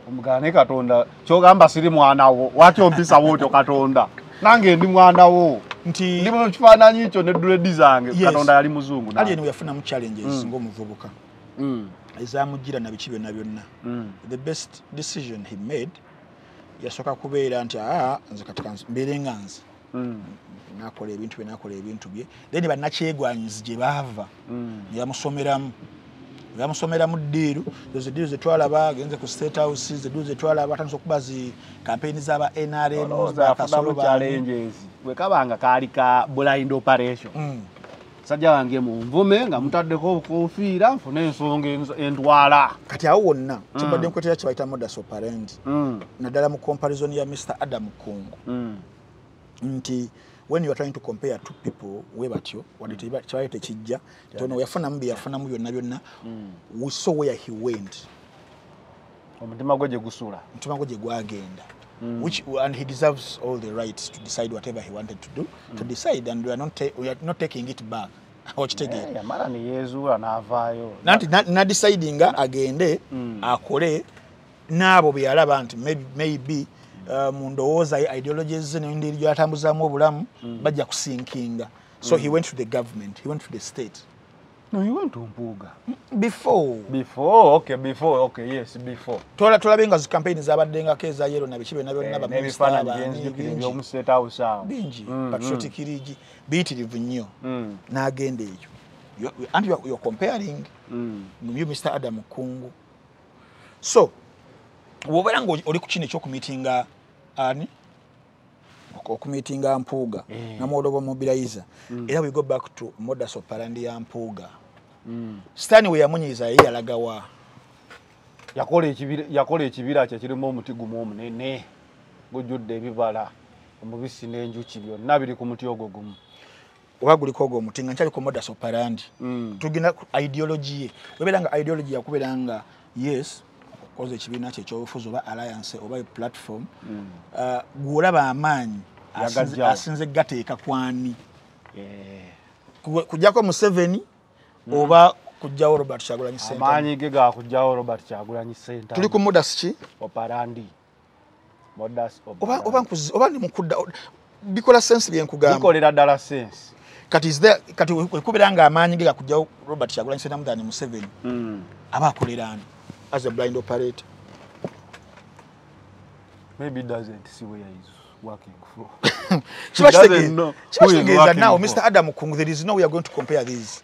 Speaker 2: Omugane Katonda kyogamba siri mwana wo wati ompisa wotyo Katonda nange ndi mwana wo
Speaker 1: nti
Speaker 2: ndi mu kifaananyi kyo ne dread zange. Katonda yali muzungu
Speaker 1: ali eno yafuna mu challenges ng'omuvubuka ezamujjira na biki byonna byonna. The best decision he made yasooka kubeera nti nze katika mbeere nga nze nakola ebintu bye then bannakyegwanyizi gye baava ne bamusomeramu ddiiru ezo ddiiru zetwalaba genze ku State House zeddiiru zetwalaba atandise okuba zi kampeyini z'aba NRM
Speaker 2: bakasolo challenges bwe kabanga kaali ka blind operation. Sajja wange mu nvume nga mutaddeko obukofiira nfune ensonga entwala
Speaker 1: kati awo wonna kibadde nkwetera kibayita modus operandi naddala mu comparison ya Mr. Adam Kungu nti when you are trying to compare two people we batyo wadde tekijja tono yafunamu byeyafunamu byonna byonna we saw where he went.
Speaker 2: Omutima gwe gye gusula.
Speaker 1: Omutima gwe gye gwagenda. Which and he deserves all the rights to decide whatever he wanted to do, to decide, and we are not taking it back.
Speaker 2: Mara ni yezuula n'avaayo.
Speaker 1: Na deciding agende akole n'abo bye yalaba nti maybe mu ndowooza ideologies n'engeri gy'atambuzaamu obulamu bajja kusinkinga. So he went to the government, he went to the state.
Speaker 2: No, he went to Mpuuga.
Speaker 1: Before, yes, before. Tolabenga zi campaign zabaddenga keza yero na bikibe nabyo naba
Speaker 2: minister by'omu State House awo.
Speaker 1: Bingi, patriotic kiriji, bitirivu nnyo. N'agenda ekyo. And you're comparing you Mr. Adam Kungu. So, wobeera nga oli ku kino ekyokumitinga ani? Okumitinga Mpuuga na modo wa mobilizer. Era we go back to modus operandi ya Mpuuga. Sitaani we yamunyiiza ye yalagawa.
Speaker 2: Yakola ekibira kye kirimu omuti gumu omunene gujjudde ebibala omubisi n'enjuki byonna biri ku muti ogwo gumu.
Speaker 1: Oba guliko ogwo omuti nga nkyali ku modus operandi. Tugenda ku ideology ye. Webeera nga ideology yakubeera nga yes koze ekibiina kye ekyobufuzi oba alliance oba platform gwolaba amaanyi asinze gateeka kwani kujjako Museveni oba kujjawo Robert Kyagulanyi Ssentamu.
Speaker 2: Amaanyi ge ga kujjawo Robert Kyagulanyi Ssentamu.
Speaker 1: Tuli ku modus ki?
Speaker 2: Operandi.
Speaker 1: Oba ni mukudda bikola sense bye nkugamba.
Speaker 2: Bikolera ddala sense.
Speaker 1: Kati wekubira nga amaanyi ge ga kujjawo Robert Kyagulanyi Ssentamu than Museveni. Aba akolera ani? As a blind operator.
Speaker 2: Maybe doesn't see where he's working for.
Speaker 1: He doesn't know who he's working now, for. Mr. Adam Kungu, there is no way we are going to compare these.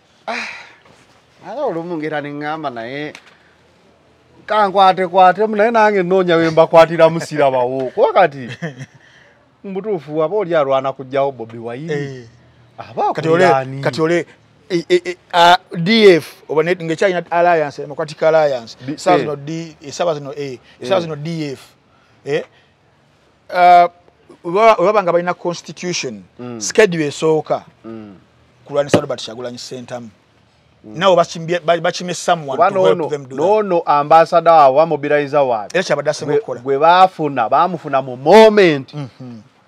Speaker 2: Olumungera ningamba naye kankwate munaye nange noonya wemba kwatira musirabawo kuba kati mbutuufu aba oli alwana kujjawo Bobi Wine.
Speaker 1: Kati ole DF oba nge China Alliance Democratic Alliance Southern D Southern A Southern DF wabanga balina constitution schedule esooka kulwanisa Robert Kyagulanyi Ssentamu. Now bachimye someone to help them do that.
Speaker 2: No ambassador wa mobilizer wa.
Speaker 1: Era kyabadase mukola.
Speaker 2: Gwe bamufuna mu moment.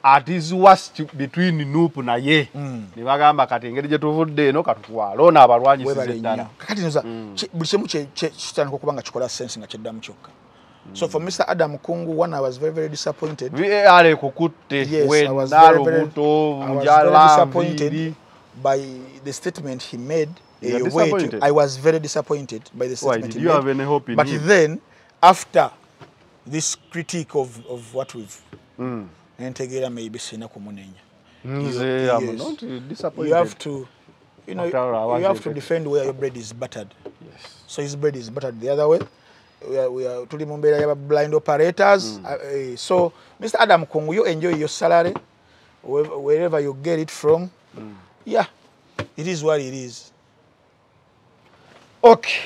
Speaker 2: At his worst between Nupu na ye. Ne bagamba kati engeri gye tuvudde eno katutwala ona abalwanyisize ddala.
Speaker 1: Kakati nza buli kimu kitandika okubanga kikola sense nga kyeddamu kyokka. So for Mr. Adam Kungu, one, I was very, very disappointed.
Speaker 2: Yes, I was very
Speaker 1: disappointed by the statement he made. I was very disappointed by the statement.
Speaker 2: Why? Did you have any hope in him?
Speaker 1: But then, after this critique of what we've nentegeera maybe sina kumunenya.
Speaker 2: Nze I'm not disappointed.
Speaker 1: You have to, you know,
Speaker 2: After all, I was
Speaker 1: you have to
Speaker 2: irritated.
Speaker 1: defend where your bread is buttered.
Speaker 2: Yes.
Speaker 1: So his bread is buttered the other way. We are tuli mu mbeera ya blind operators. So Mr. Adam Kungu, you enjoy your salary wherever you get it from. Yeah, it is what it is.
Speaker 2: Okay.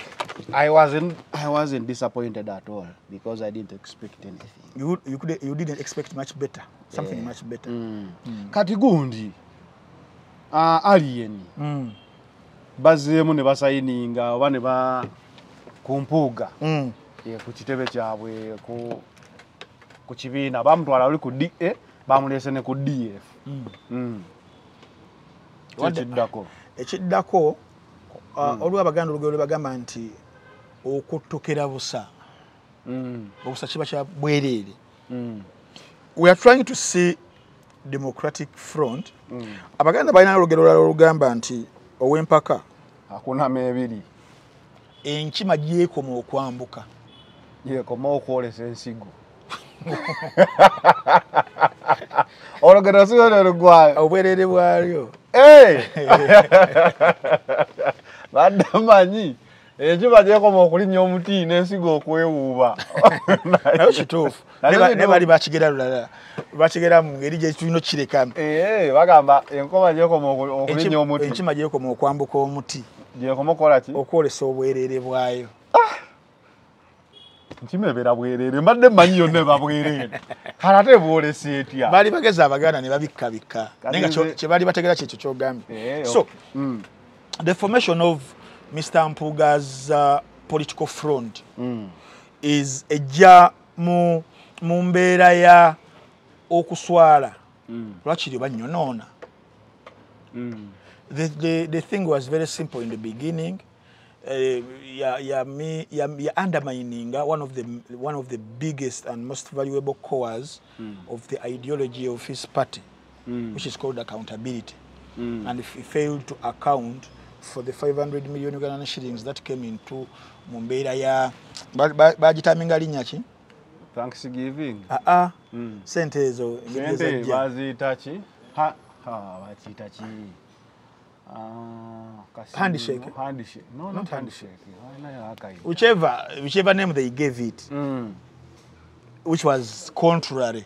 Speaker 2: I wasn't disappointed at all because I didn't expect anything.
Speaker 1: You didn't expect much better, something much better.
Speaker 2: Kati gundi alien bazeemu ne basayininga oba ne ba kumpuuga ku kitebe kyabwe ku kibiina bamutwala oli ku DA bamulese ne ku DF.
Speaker 1: Ekiddako olwo Abaganda olugero bagamba nti okuttokera busa obusa kiba kya bwereere. We are trying to see Democratic Front. Abaganda balina olugero lwala olugamba nti ow'empaka
Speaker 2: akunama ebiri
Speaker 1: enkima gyekoma okwambuka.
Speaker 2: yekoma okwolesa ensigo olugero siwona olugwayo
Speaker 1: obwereere bwalyo.
Speaker 2: baddamanyi ekiba gyekoma okulinnya omuti n'ensigo okwewuuba.
Speaker 1: Nayo kituufu. Ne bali bakigera lulala bakigera mu ngeri gye tulina okirekamu.
Speaker 2: Bagamba enkoma gyekoma okulinnya omuti
Speaker 1: enkima gyekoma okwambuka omuti
Speaker 2: gyekoma okola ki
Speaker 1: okwolesa obwereere bwayo.
Speaker 2: nkima ebeera bwereere mbadde mmanyi yonna eba bwereere ate bwolesa etya.
Speaker 1: Baali bageza Abaganda ne babikkabikka naye nga kye baali bategera kyekyo kyogambye. So the formation of Mr. Mpuuga's political front is ejja mu mbeera ya okuswala lwakiri bannyonoona. The thing was very simple in the beginning. Undermining one of the biggest and most valuable cores of the ideology of his party, which is called accountability. And if he failed to account for the 500 million Ugandan shillings that came into Mumbeira ya bagitaminga linnya ki?
Speaker 2: Thanksgiving.
Speaker 1: Sente ezo
Speaker 2: sente baziyita ki? Bakiyita ki?
Speaker 1: Handshake.
Speaker 2: No, not handshake.
Speaker 1: Whichever name they gave it, which was contrary.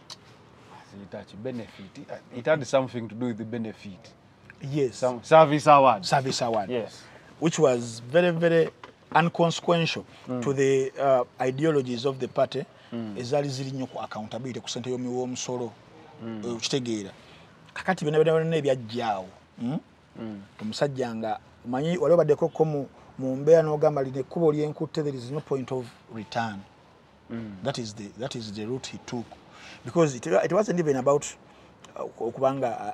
Speaker 2: Benefit. It had something to do with the benefit.
Speaker 1: Yes.
Speaker 2: Some service award.
Speaker 1: Service award.
Speaker 2: Yes.
Speaker 1: Which was very, very unconsequential to the ideologies of the party. Ezali ziri nnyo ku accountability ku ssente y'omusolo. Kitegeera. Kakati bino ebyajjaawo. Omusajja nga manyi waliwo baddeko ko mu mbeera n'ogamba lino ekkubo lyenkutte, there is no point of return. That is the route he took, because it wasn't even about okubanga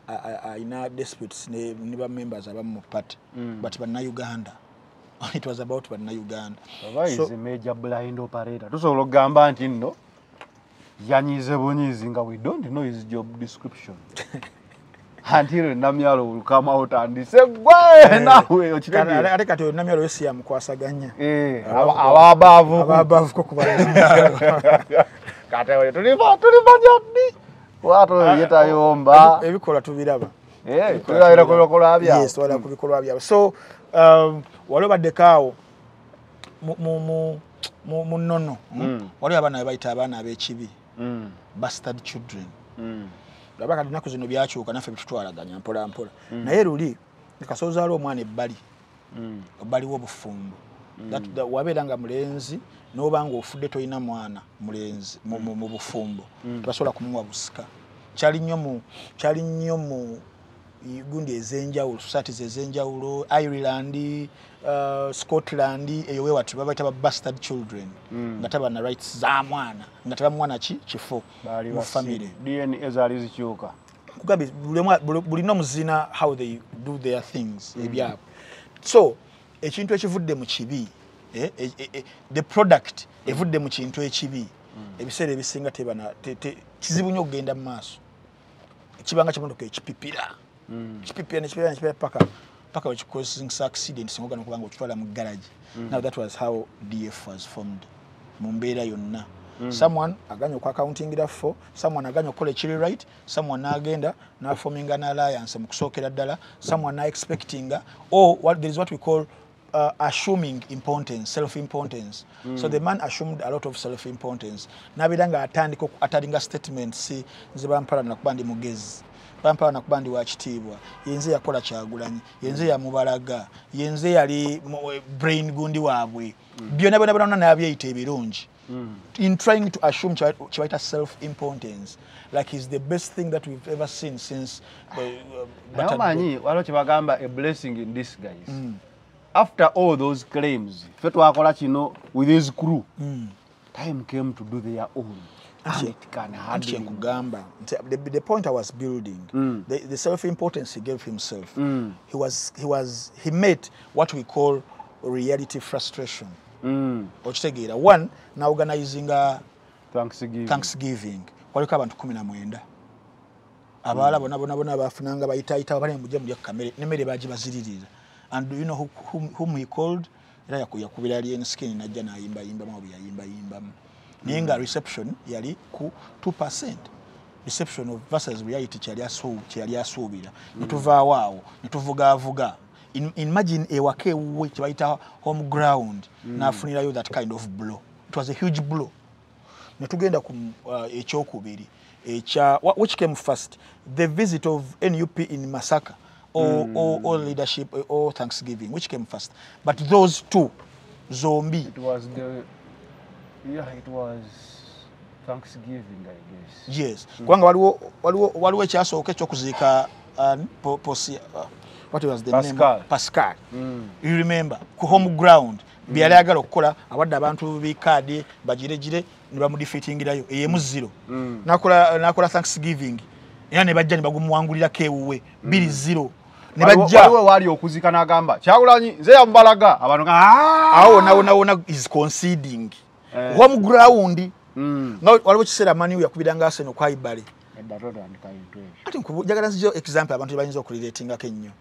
Speaker 1: ina disputes ne ba members abamu mu party, but Bannayuganda. It was about Bannayuganda.
Speaker 2: So is a major blind operator. Tusobola okugamba nti nno yanyize bunyizi nga we don't know his job description. Until Namyalo will come out and say, "Why now?"
Speaker 1: Ate kati Namyalo yesi yamukwasaganya.
Speaker 2: Ababavu
Speaker 1: ko kuba.
Speaker 2: Kati we tuliva jodi. Watu yeta yomba.
Speaker 1: Ebikola tubiraba.
Speaker 2: Tulabira ku bikolwa byabo.
Speaker 1: Yes, twala ku bikolwa byabo. So, waliwo baddekaawo mu nnono. Waliwo abaana bayita abaana ab'ekibi. Bastard children. Labaka dinaku zino byakyuka naffe bitutwalaganya mpola mpola. Naye luli kasozaalo omwana ebbali. Ebbaliwo obufumbo. Wabeeranga mulenzi n'obanga ofudde toyina mwana mulenzi mu bufumbo. Tebasobola kumuwa busika. Kyali nnyo mu gundi ez'enjawulo, societies ez'enjawulo, Ireland, Scotland, eyo wewati babayita ba bastard children. Nga tabana rights za mwana. Nga tabamwana kifo mu family.
Speaker 2: DNA zaali zikyuka.
Speaker 1: Kugabe bulina omuzina how they do their things ebyabo. So ekintu ekivudde mu kibi, the product evudde mu kintu ekibi, ebiseera ebisinga kizibu nnyo okugenda mu maaso. Ekibanga kimotoka ekipipira. Kipipira paka which causing accident singogana kubanga okitwala mu garage. Now that was how DF was formed. Mu mbeera yonna someone aganya ku accounting da for someone aganya kole chili right someone agenda na forming an alliance mu kusokera ddala someone na expecting or what there is what we call assuming importance, self-importance. So the man assumed a lot of self-importance. Nabidanga atandika statements nze bampala nakubandi mugezi. Bampala nakubandi wa kitibwa. Yenze yakola Kyagulanyi, yenze ya mubalaga, yenze yali brain gundi wabwe. Byonna bonna nabyeyita ebirungi. In trying to assume chiwaita self-importance, like he's the best thing that we've ever seen since
Speaker 2: Namanyi walo kibagamba a blessing in disguise. After all those claims, Fetwakola Chino with his crew, time came to do their own. The
Speaker 1: point I was building, the self-importance he gave himself, he made what we call reality frustration. One, now organizing a Thanksgiving. Waliko abantu 19. Abala bona bafunanga bayitaita bali mujja mu kamera nemere baji baziririra. And do you know whom he called? Era yakubira alien skin najja na yimba mabu yimba. Ninga reception yali ku 2%. Reception of versus reality kyali asubira. Nituva wao, nituvuga. Imagine ewake uwe kibaita home ground na afunirayo that kind of blow. It was a huge blow. Netugenda ku ekyokubiri. Which came first? The visit of NUP in Masaka or leadership or Thanksgiving, which came first? But those two, zombie.
Speaker 2: It was Thanksgiving, I guess.
Speaker 1: Yes. Kwanga waliwo kyasooka kyokuzika what was the name? Pascal. You remember? Ku home ground. Byali agala okukola awadde abantu bikadi bagirejire ne bamudefeatingirayo eyemu 0. Nakola Thanksgiving. Era ne bajja ne bagumuwangulira kewuwe 2-0. Ne bajja
Speaker 2: waliwo wali okuzika n'agamba Kyagulanyi nze yambalaga abantu
Speaker 1: awo is conceding. Home ground. Waliwo kiseera Manu yakubiranga Arsenal kwa Ibali. Ati njagala nzijo example abantu bayinza okuliratinga kennyo.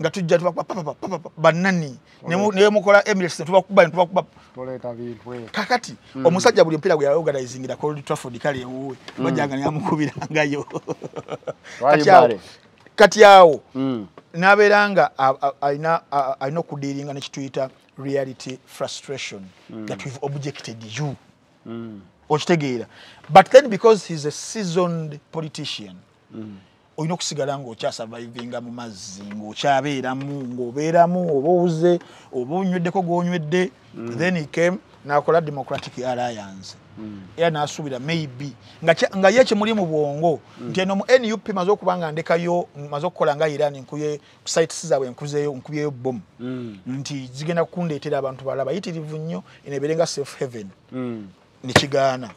Speaker 1: Nga tujja tubakubba banani ne mukola Emirates tubakubba
Speaker 2: toleta bintu
Speaker 1: kakati omusajja buli mpira gwe organizing da Old Trafford kale ewuwe bajanga nyamukubirangayo kati yawo naberanga aina okudiringa nekituita reality frustration that we've objected you okitegeera but then because he's a seasoned politician oyina okusigala ng'okya survivinga mu mazzi ng'okyabeeramu ng'obeeramu oba owuze oba onyweddeko gw'onywedde then he came n'akola Democratic Alliance era n'asuubira maybe nga ye kimuli mu bwongo nti eno mu NUP maze okuba nga ndekayo maze okukola nga Iran nkuye ku sites zaabwe nkuyeyo bomu nti zigenda kundeetera abantu balala bayitirivu nnyo eneebeerenga safe haven nekigaana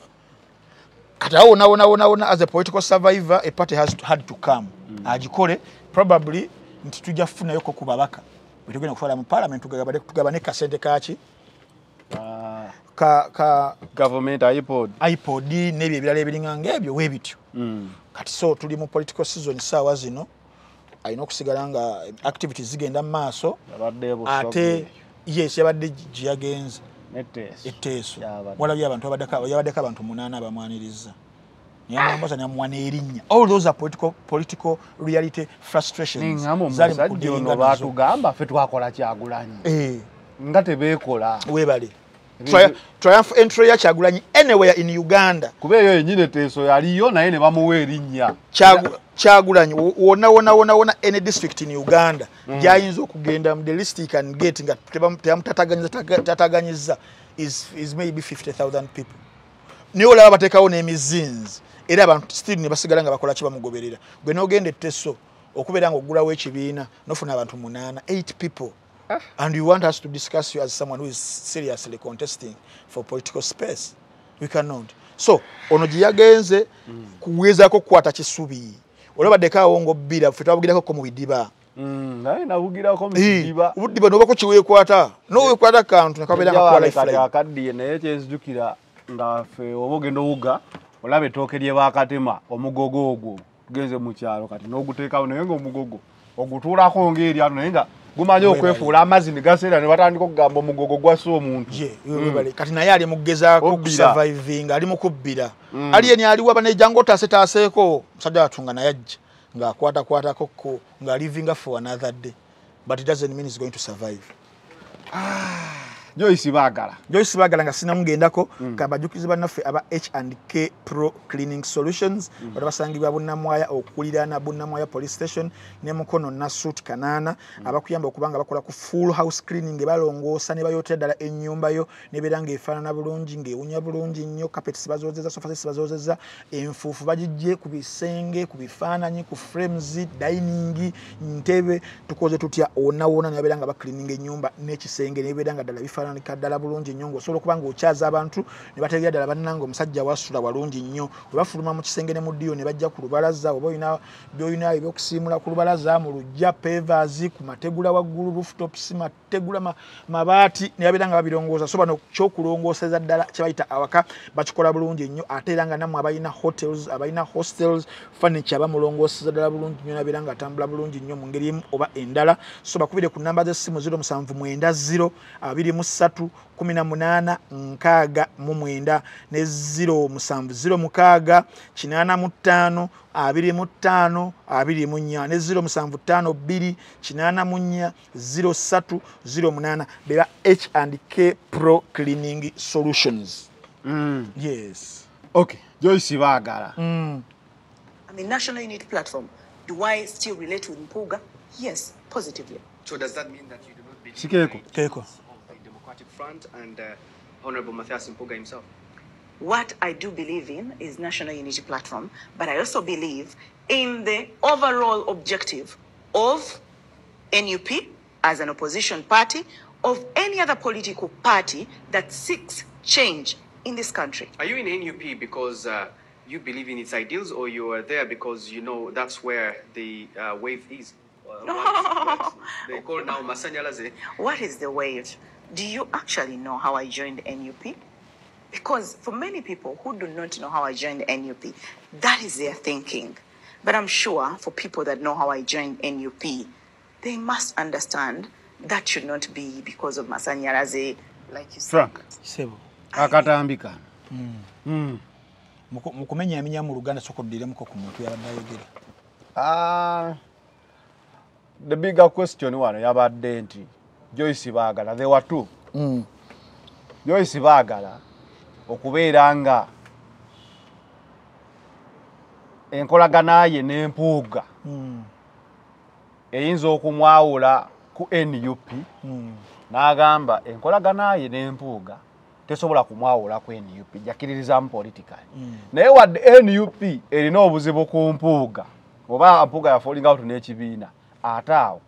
Speaker 1: kati awo wona as a political survivor a party had to come agikole probably nti tujja kufunayo ko kubabaka bitugenda kufuala mu parliament tugabane kasente kachi ka
Speaker 2: government
Speaker 1: iPod n'ebyo ebirala ebiringa ng'ebyo webityo kati so tuli mu political season saawa zino ayina okusigala nga activities zigenda mu maaso ate yes yabadde giyagenze Etteeso walabye abantu yabaddeko abantu 8 abamwaniriza nyamwambaza nyamwana erinnya all those are political reality frustrations
Speaker 2: zali mukudinga batugamba fe twakola Kyagulanyi nga tebeekola
Speaker 1: webale triumph entry ya Kyagulanyi anywhere in Uganda
Speaker 2: kubeeyo yenyine Etteeso yaliyo naye ne bamuwa erinnya
Speaker 1: Kyagulanyi wona any district in Uganda gyayinza okugenda the list you can get nga tataganyiza is maybe 50,000 people niyo laba batekawo n'emizinzi era abantu still ne basigala nga bakola kiba mugoberera gwe n'ogenda Etteeso okubeera nga ogulawo ekibiina nofuna abantu 8 people and you want us to discuss you as someone who is seriously contesting for political space we cannot so ono giyagenze kuwezako kukwata kisubi olaba dekawo ngobbira fe twabugirako ko mu bidiba
Speaker 2: naye nabugirako mu bidiba
Speaker 1: ubudiba nobako kiwekwata nowekwata kantu nakabera
Speaker 2: kakwala ifale akaddiye naye kyenzijukira nga fe obogendo wuga olaba ettooke lye bakatema omugogo ogwo tugenze mu kyalo kati n'oguteekawo naye nga omugogo ogutuulako ng'eri ano naye nga Gumanyi okwefuula amazzi ne gaseera ne batandika okugamba omugogo gwassa omuntu.
Speaker 1: Kati naye ali mugezaako kusurvivinga ali mukubbira. Aliyeni aliwo abanejjango taaseko musajja watunga naye ajja ng'akwatakwatako nga living for another day. But it doesn't mean he's going to survive.
Speaker 2: Joyce Bagala
Speaker 1: nga sinamugendako kabajukizi bannaffe aba H&K Pro Cleaning Solutions basangibwa Bunnamwaya okuliraana Bunnamwaya Police Station ne Mukono Nasut Kanana abakuyamba okubanga bakola ku full house cleaning balongoosa ne bayotera ddala ennyumba yo ne beranga efaanana bulungi ng'ewunya bulungi nnyo, carpets bazoozezza, sofas bazoozezza, enfuufu bagijje ku bisenge, ku bifaananyi, ku frames, dining, ntebe, tukoze tutya wonna ne beranga ba cleaning ennyumba n'ekisenge ne beranga ddala bifaanana ddala bulungi nnyo ng'osobola okuba ng'okyaza abantu ne bategeera ddala bannanga omusajja wasula walungi nnyo bwe bafuluma mu kisenge ne mu ddiyo ne bajja ku lubalaza oba by'olina ebyokusiimula ku lubalaza mu lujja pavers ku mategula waggulu rooftops mategula mabaati ne babeera nga babirongoosa so bano kyokulongooseza ddala kye bayita awaka bakikola bulungi nnyo ate era nga nammwe abalina hostels furniture bamulongooseza ddala bulungi nnyo nabeera nga atambula bulungi nnyo mu ngeri emu oba endala so bakubire ku namba z'essimu 0790 318 6 ne 0706 85 25 24 ne 0752 84 0308 beba H&K Pro Cleaning Solutions. Yes.
Speaker 2: Okay, Joyce Bagala.
Speaker 9: On the National Unity Platform, do I still relate with Mpuga? Yes, positively.
Speaker 10: So does that mean that you do not believe
Speaker 1: Keiko.
Speaker 10: the Democratic Front and Honorable Mathias Mpuga himself?
Speaker 9: What I do believe in is National Unity Platform, but I also believe in the overall objective of NUP as an opposition party, of any other political party that seeks change in this country.
Speaker 10: Are you in NUP because you believe in its ideals, or you are there because you know that's where the wave is? What they call now Masanyalaze.
Speaker 9: What is the wave? Do you actually know how I joined NUP? Because for many people who do not know how I joined NUP, that is their thinking. But I'm sure for people that know how I joined NUP, they must understand that should not be because of Masanyalaze, like you said.
Speaker 2: Frank.
Speaker 1: Sebo.
Speaker 2: Akatambika.
Speaker 1: Mukumenya eminya mu Luganda sokoddiremu ko ku muntu yabadde ayogera.
Speaker 2: The bigger question wano yabadde nti Joyce Bagala, there were two. Joyce Bagala okubeera nga enkolagana ye n'Empuuga eyinza okumwawula ku NUP n'agamba enkolagana ye n'Empuuga tesobola kumwawula ku NUP jakiririzamu politically naye wadde NUP erina obuzibu ku Mpuuga oba Mpuuga yafolinga out n'ekibiina ate awo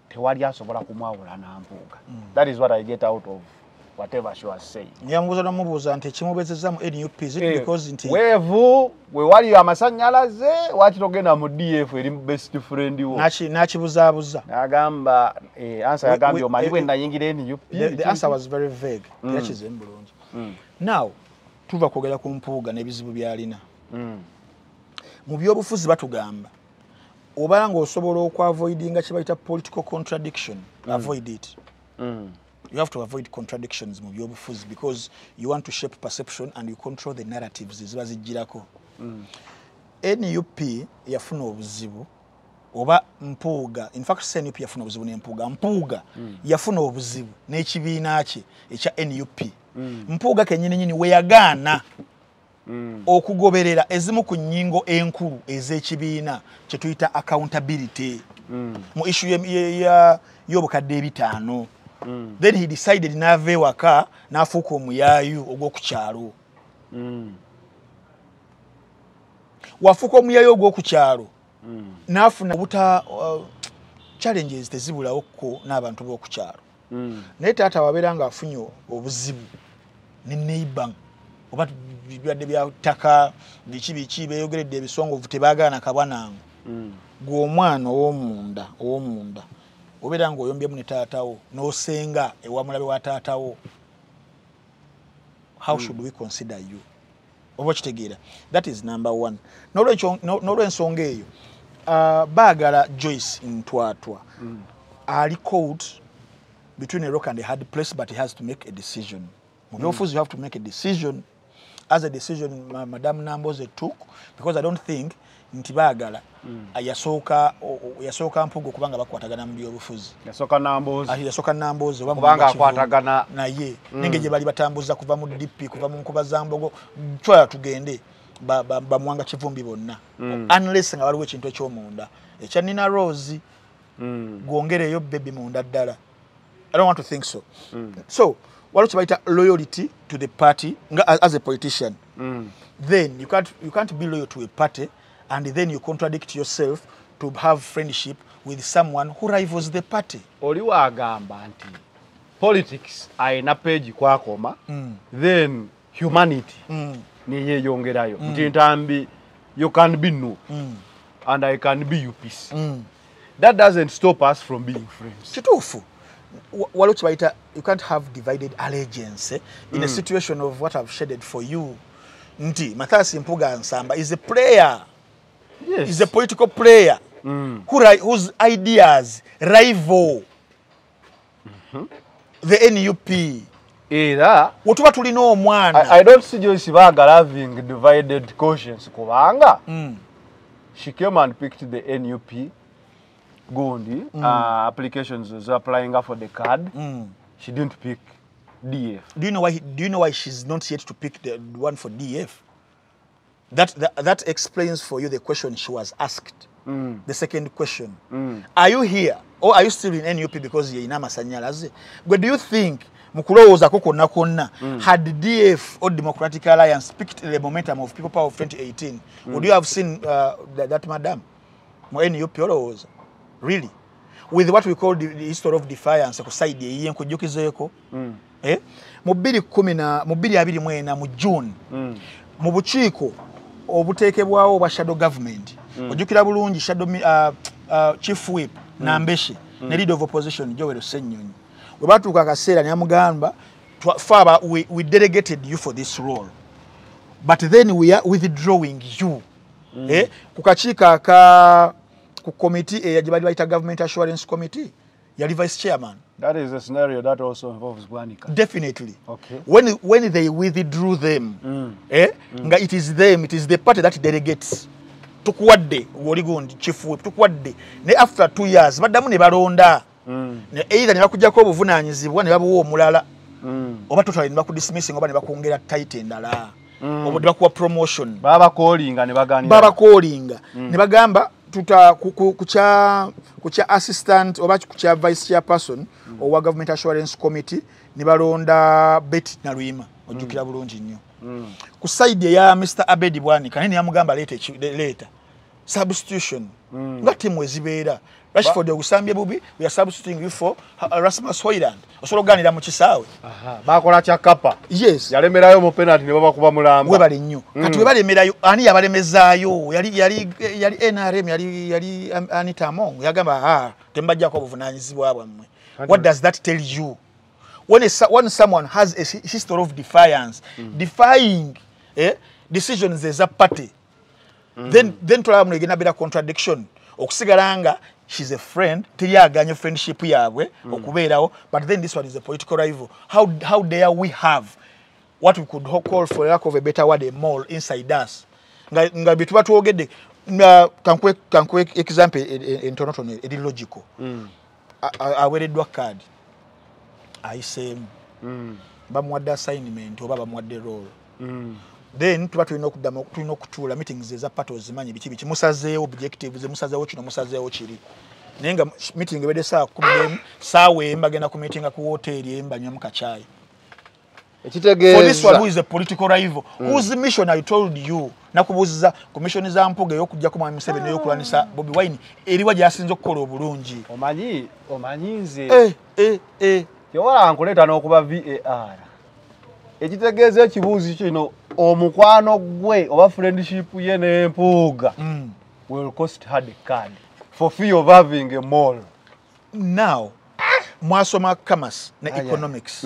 Speaker 2: tewali asobola kumwawula na Mpuuga. That is what I get out of whatever she was saying.
Speaker 1: Nyamubuza namubuza nti kimubezeza mu NUP is it because nti
Speaker 2: wevu we wali amasanyalaze wakitogenda mu DF eri best friend wo
Speaker 1: nakibuzabuza
Speaker 2: agamba answer yagambye omanyi bwenda yingira NUP.
Speaker 1: The answer was very vague. Yakize mbulungi. Now tuva kwogera ku Mpuuga n'ebizibu byalina. Mu byobufuzi batugamba oba nga osobola okwa-avoidinga kye bayita political contradiction, avoid it. You have to avoid contradictions mu byobufuzi because you want to shape perception and you control the narratives ziba zijjirako. NUP yafuna obuzibu oba Mpuuga, in fact NUP yafuna obuzibu n'Empuuga. Mpuuga yafuna obuzibu n'ekibiina kye ekya NUP. Mpuuga kennyini we yagaana okugoberera ezimu ku nnyingo enkulu ez'ekibiina kye tuyita accountability mu issue y'obukadde 5. Then he decided n'ava ewaka n'afuuka omuyaayu ogw'okukyalo. Wafuuka omuyaayu ogw'okukyalo n'afuna buta challenges tezibulawokko n'abantu b'okukyalo. Naye taata wabeera ng'afunye obuzibu ne neighbor oba bibadde bya ttaka biki beeyogeredde ebisongovu tebaagaana kabwanango. Gwe omwana ow'omunda obeera ng'oyombye ne taatawo n'osenga ewamulabe wa taatawo. How should we consider you? Oba kitegeera. That is number one. N'olwensonga eyo baagala Joyce Ntwatwa ali caught between a rock and a hard place, but he has to make a decision. You have to make a decision. As a decision Madam Namboze took, because I don't think ntibagala yasoka mpugo kubanga bakwatagana mu byobufuzi.
Speaker 2: Yasoka Namboze
Speaker 1: kubanga akwatagana naye ninge gye bali batambuza kuva mu DP kuva mu Nkuba Zambogo twa tugende bamwanga Kivumbi bonna unless nga waliwo ekintu eky'omunda ekya Nina Rose gwongereyo baby munda ddala. I don't want to think so. So what about loyalty to the party as a politician? Then you can't be loyal to a party and then you contradict yourself to have friendship with someone who rivals the party.
Speaker 2: Oliwa agamba nti politics aina page kwakoma then humanity niye yongerayo nti ntambi you can be no and I can be you peace. That doesn't stop us from being friends.
Speaker 1: Kitufu. You can't have divided allegiance in a situation of what I've shaded for you. Nti Mathias Mpuga Nsamba is a player.
Speaker 2: Yes.
Speaker 1: He's a political player whose ideas rival the NUP. Watuba tulina omwana.
Speaker 2: I don't see Joyce Bagala having divided conscience kubanga. She came and picked the NUP Gondi applications was applying for the card. She didn't pick DF.
Speaker 1: Do you know why she's not yet to pick the one for DF? That explains for you the question she was asked. The second question. Are you here or are you still in NUP because you're in Masanyalaze? But do you think Mukuloza konna konna had DF or Democratic Alliance picked the momentum of People Power of 2018? Would you have seen that madam? NUP always. Really? With what we call the history of defiance, kusaidia iye nkujukizeko. Mu 2024 mu June. Mu bukiiko obuteekebwawo bwa shadow government. Ojukira bulungi shadow chief whip Nambeshe ne leader of opposition Joel Ssenyonyi. We batuuka akaseera ne amugamba we delegated you for this role. But then we are withdrawing you. Kukakiika ka ku committee yajibali baita government assurance committee yali vice chairman.
Speaker 2: That is a scenario that also involves Bwanika.
Speaker 1: Definitely.
Speaker 2: Okay.
Speaker 1: When they withdrew them, nga it is the party that delegates. Tukuwadde Woligondi chief whip tukuwadde ne after 2 years badamu ne balonda ne either ne bakujjako obuvunanyizibwa ne babuwa omulala oba totally ne bakudismissing oba ne bakongera title endala oba ne bakuwa promotion
Speaker 2: baba callinga ne
Speaker 1: baganira ne bagamba tuta kucha assistant oba kucha vice chairperson owa government assurance committee ne balonda Betty Nalwima ojukira bulungi nnyo. Ku side ya Mr. Abedi Bwanika nene yamugamba later substitution ngati mwezibeera Rashford ogusambye bubi we are substituting you for Rasmus Hojlund osolo ganira mu kisaawe
Speaker 2: bakola kya kapa.
Speaker 1: Yes,
Speaker 2: yalemerayo mu penalty ne baba kuba mulamba
Speaker 1: we bali nnyo kati we balemerayo ani yabalemezaayo yali NRM yali Anita Among yagamba tembajjako obuvunanyizibwa bwammwe. What does that tell you? When someone has a history of defiance, defying decisions as a party, then tulaba again a bit of contradiction. Okusigalanga she's a friend, tiyaganya friendship yabwe okubeerawo, but then this one is a political rival. How dare we have what we could call, for lack of a better word, a mole inside us? Nga bitu batwogedde kankwe example in Toronto edi logical. Awereddwa card ayiseemu bamuwadde assignment oba bamuwadde role then tuba tulina okutuula meetings eza party ozimanyi biki musazeewo objectives musazeewo kino musazeewo kiri naye nga meeting ebedde saa 10 saawa emba genda ku meeting ku hoteli emba nywa mukachai. For this one who is a political rival whose mission I told you nakubuuziza commission za Mpuga ey'okujja ku Mwami Museveni ey'okulanisa Bobi Wine eriwa gyasinze okukola obulungi.
Speaker 2: Omanyi nze Yowala ankuleta n'okuba VAR. Ekitegeeza ekibuuzi kino omukwano gwe oba friendship ye ne Mpuga will cost her the card for fear of having a mole.
Speaker 1: Now, mwasoma commerce na economics.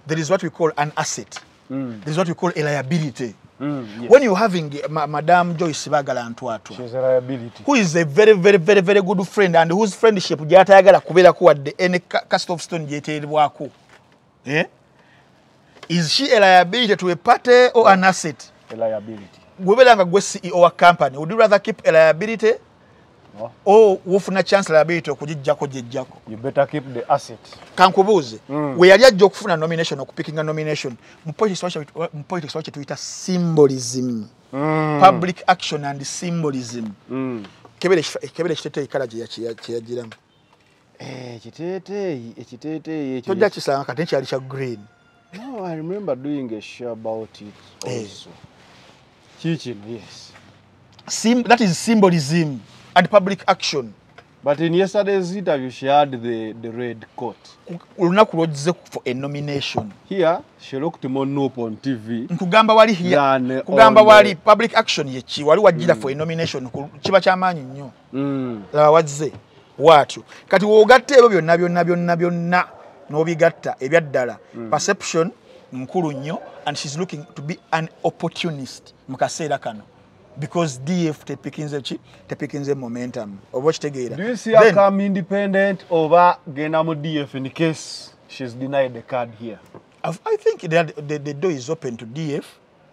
Speaker 1: There is what we call an asset. There is what we call a liability.
Speaker 2: Yes.
Speaker 1: When you're having Madame Joyce Bagala Ntwatwa,
Speaker 2: She's a liability.
Speaker 1: who is a very, very, very, very good friend and whose friendship gyatayagala kubeera ku wadde any cast of stone gyeteerebwako. Is she a liability to a party or an asset?
Speaker 2: A liability.
Speaker 1: Gwebelanga gwe CEO wa company, would you rather keep a liability or wofuna chance liability okugijjako jejjako?
Speaker 2: You better keep the asset.
Speaker 1: Kankubuuze, we yali ajja okufuna nomination okupickinga nomination mu politics wache tuyita symbolism. Public action and symbolism. Kebere kiteteeyi kala gye yagiramu.
Speaker 2: Ekiteeteeyi.
Speaker 1: Tojja kisanga kati kyali kya green.
Speaker 2: No, I remember doing a show about it also. Teaching, yes.
Speaker 1: That is symbolism and public action.
Speaker 2: But in yesterday's interview, she had the red coat.
Speaker 1: Olunaku lw'ozze for a nomination.
Speaker 2: Here, she looked more nope on TV.
Speaker 1: Nkugamba wali here. Kugamba wali public action yechi wali wajira for a nomination kiba kyamaanyi nnyo. Laba wazze watyo. Kati woogatte ebyo byonna n'obigatta ebyaddala. Perception nkulu nnyo and she's looking to be an opportunist mu kaseera kano. Because DF tepikinze momentum. Oba kitegeera.
Speaker 2: Do you see her come independent over genda mu DF in case she's denied the card here?
Speaker 1: I think that the door is open to DF.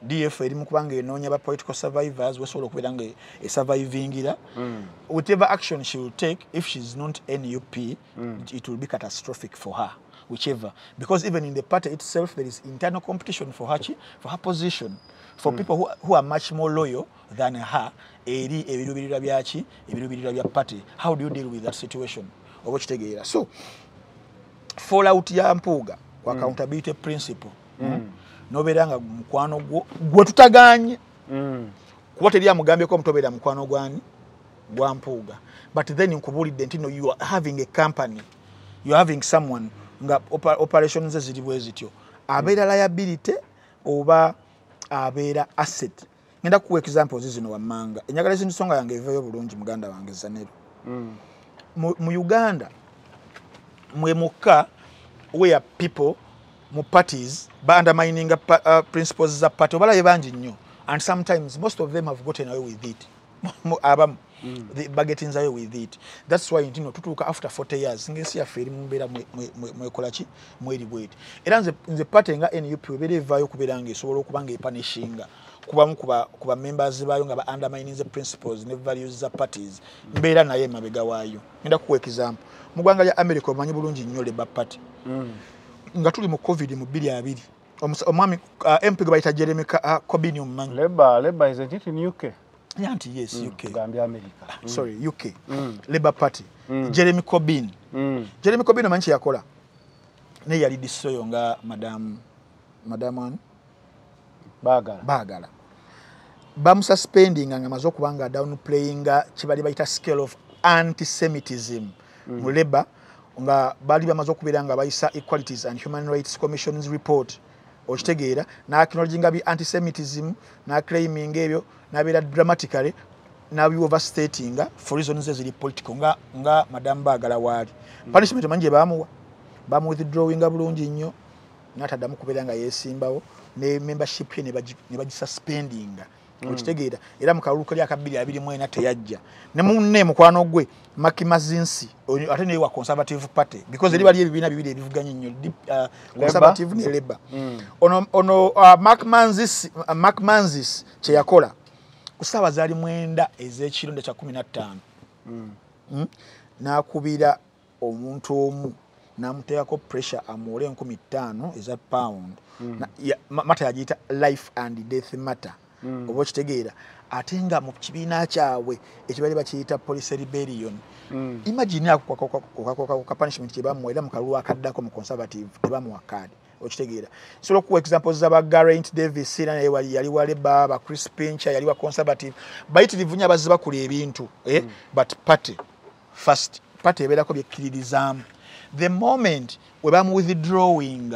Speaker 1: DF eri mu kubanga enoonya ba political survivors wesobola okubeera nga survivingira. Whatever action she will take, if she's not NUP, it will be catastrophic for her. Whichever, because even in the party itself there is internal competition for her position, for people who are much more loyal than her. Ebirubirirwa bya party. How do you deal with that situation? So, fallout ya Mpuuga kwa accountability principle. Noberanga mukwano gwe tutaganye. Kuba teri amugambyeko omutobera mukwano gwa Mpuuga. But then nkubulidde nti you are having a company, you are having someone nga operations ziri bwezityo abeera liability oba abeera asset. Ngenda kuwa examples zino wammanga enjagala zino songa yange evayo bulungi muganda wange Zanero. Mu Uganda mwe mukka where people mu parties ba undermining principles za party obalaye bangi nnyo and sometimes most of them have gotten away with it. The bargains away with it. That's why tutuuka after 40 years ngensi yaffe eri mu mbeera mwekola ki mweri bweti. Era nze party nga NUP webeera evaayo kubeera nga esobola okuba nga epanishinga kubamu kuba members baayo nga ba undermining the principles ne values za parties mbeera naye emabega waayo. Ngenda kuwa example mu ggwanga lya America omanyi bulungi nnyo Labour Party nga tuli mu COVID mu 2020 omwami MP gwe bayita Jeremy Corbyn omumanyi.
Speaker 2: Labour is it in UK?
Speaker 1: Yes, UK.
Speaker 2: Gambia, America.
Speaker 1: Sorry, UK. Labour Party. Jeremy Corbyn. Jeremy Corbyn omanyi kye yakola? Ne yali disoyo nga Madam ani? Bagala. Bamususpending nga amaze okuba nga downplaying kibali bayita scale of anti-Semitism mu Labour nga bali bamaze okubeera nga bayisa Equalities and Human Rights Commission's report. Okitegeera n'acknowledginga bi anti-Semitism n'aclaiming ebyo n'abeera dramatically n'abi overstating for reasons eziri political nga Madam Bagala waali. Punishment manyi gye bamu withdrawinga bulungi nnyo n'ataddamu kubeera nga yeesimbawo ne membership ye ne bagisuspendinga. Okitegeera era mu kalulu kali akabiri 24 teyajja ne munne mukwano gwe Maki Mazinsi ate ne wa Conservative Party because eri bali ebibiina bibiri ebivuganye nnyo Conservative ne Labour. Ono Mark Manzis kye yakola ku ssaawa zaali 9 ez'ekiro kya 15 n'akubira omuntu omu n'amuteekako pressure amuwole 15,000 eza pound. Mata yagiyita life and death matter. Oba okitegeera ate nga mu kibiina kyabwe ekibali bakiyita police rebellion. Imagine ako punishment kye bamuwa era mu kalulu akaddako mu Conservative tebamuwa kaadi. Okitegeera so ku examples z'aba Geraint Davis yali wa Labour, ba Chris Pincher yali wa Conservative bayitirivu nnyo abazze bakula ebintu but party first party ebeerako byekkiririzaamu. The moment we bamu withdrawing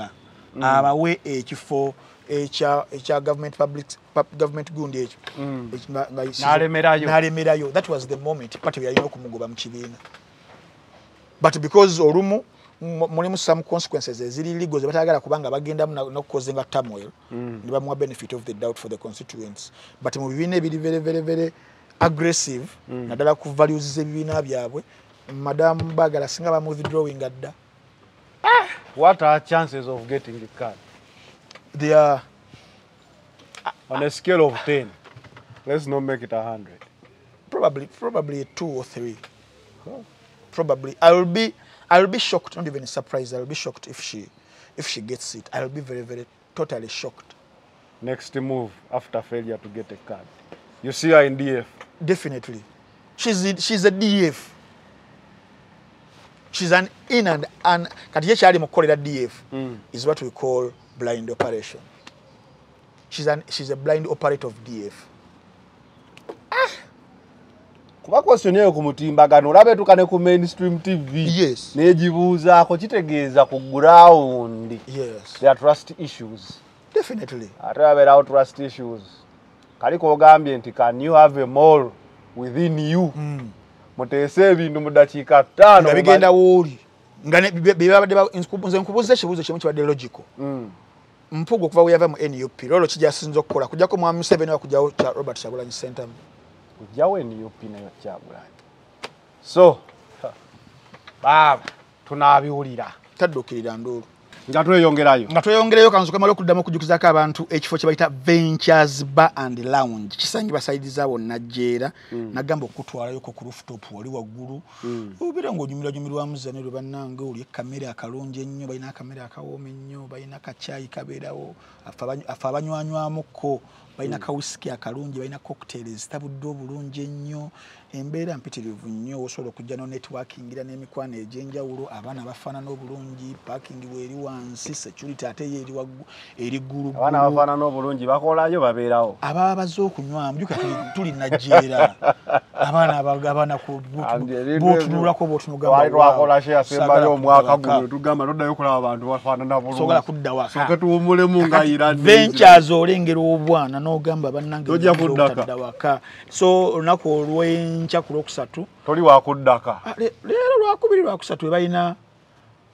Speaker 1: abawe ekifo echa government gundi n'alemerayo that was the moment party yalina okumugoba mu kibiina. But because olumu mulimu some consequences eziri legal ze batagala kubanga bagenda n'okukozenga turmoil ne bamuwa benefit of the doubt for the constituents but mu bibiina ebiri very aggressive naddala ku values z'ebibiina byabwe madam bagala singa bamu withdrawing adda.
Speaker 2: What are chances of getting the card?
Speaker 1: They are
Speaker 2: on a scale of 10. Let's not make it 100.
Speaker 1: Probably 2 or 3. Probably. I'll be shocked, not even surprised. I'll be shocked if she gets it. I'll be very totally shocked.
Speaker 2: Next move after failure to get a card. You see her in DF?
Speaker 1: Definitely. She's a DF. She's an in and katiye kyali mukolera DF is what we call blind operation. She's a blind operator of DF.
Speaker 2: Kuba question yeyo ku mutimbagano olabe tukane ku mainstream TV.
Speaker 1: Yes.
Speaker 2: Nejibuuzaako kitegeeza ku ground.
Speaker 1: Yes.
Speaker 2: There are trust issues.
Speaker 1: Definitely.
Speaker 2: There trust issues. Kaliko ogambye nti can you have a mole within you? Mutese ebintu mu dakiika 5.
Speaker 1: Nga bigenda woli. Nga bibabadde nze nkubuuza ekibuuzo kimu kibadde logical. Mpugo kuva we yava mu NUP lolo kijasinza okukola kujjako mu Museveni wakujjawo Robert Kyagulanyi Center.
Speaker 2: Kujjawo NUP nayo Kyagulanyi. So baba tunaabiwulira
Speaker 1: taddukirira ndulu
Speaker 2: nga tweyongerayo kanzuka malo kuddamu kujukizako abantu ekifo kye bayita Ventures Bar and Lounge kisangibwa saidiza wonna jjeera nagamba okutwalayo ko ku rooftop wali waggulu obira ng'onyumirwa muzaniro bannange oli kamera akalungi ennyo balina akamera akawooma ennyo balina kachayi kabeerawo afa abanywanywamukko balina ka whisky akalungi balina cocktails zitabudde obulungi ennyo embeera mpitirivu nnyo osobola okujja no networkingira n'emikwano egy'enjawulo abaana bafaanana obulungi parking bweri wansi security ate ye eri ggulu abaana bafaanana obulungi bakolayo babeerawo
Speaker 1: ababa bazze okunywa mjuka tuli najjeera abaana ku bootunulako bootunugamba
Speaker 2: twakola share sembayo omwaka guno tugamba toddayo kulaba abantu bafaanana bulungi
Speaker 1: sobola kudda waka
Speaker 2: soke tuwumulemu nga irani
Speaker 1: Ventures olengera obwana n'ogamba bannange
Speaker 2: tojja kuddaka
Speaker 1: waka so olunaku olw'enkya ku lwokusatu
Speaker 2: toli wakuddaka
Speaker 1: leero lwakubiri lwakusatu we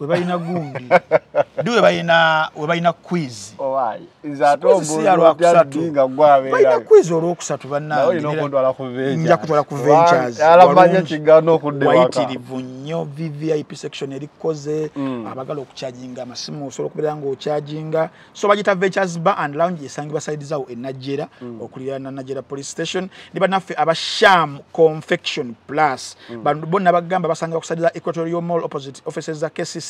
Speaker 1: balina gundi ndi we balina quiz balina quiz olwokusatu bannange nja kutwala ku Ventures wayitirivu nnyo VVIP section erikoze abagala okucharginga amasimu osobola okubeera ng'ochaginga so bagita Ventures Bar and Lounge esangibwa saidizawo e Najjera okuliraana Najjera police station ne bannaffe aba Sham Confection Plus bonna bagamba basanga okusaidiza Equatorial Mall opposite offices za KCCA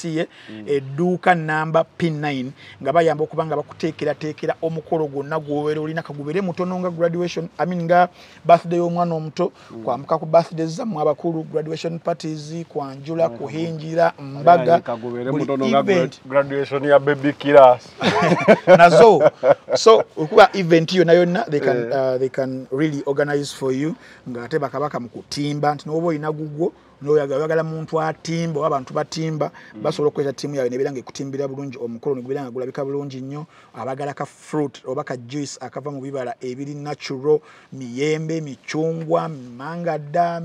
Speaker 1: edduuka namba P9 nga bayamba okubanga bakuteekera omukolo gwonna gw'obeera olina kagubere mutono nga graduation nga birthday y'omwana omuto kwambuka ku birthdays zammwe abakulu graduation parties kwanjula kuhinjira mbaga
Speaker 2: event graduation ya baby class
Speaker 1: nazo so okuba event yonna they can really organize for you nga ate bakabaka mu kutimba nti n'oba olina gugwo n'oyagala muntu atimba oba abantu batimba basobola okweta tiimu yawe nebeera nga ekutimbira bulungi omukolo negubeera nga gulabika bulungi nnyo abagala ka fruit oba ka juice akava mu bibala ebiri natural miyembe micungwa mangada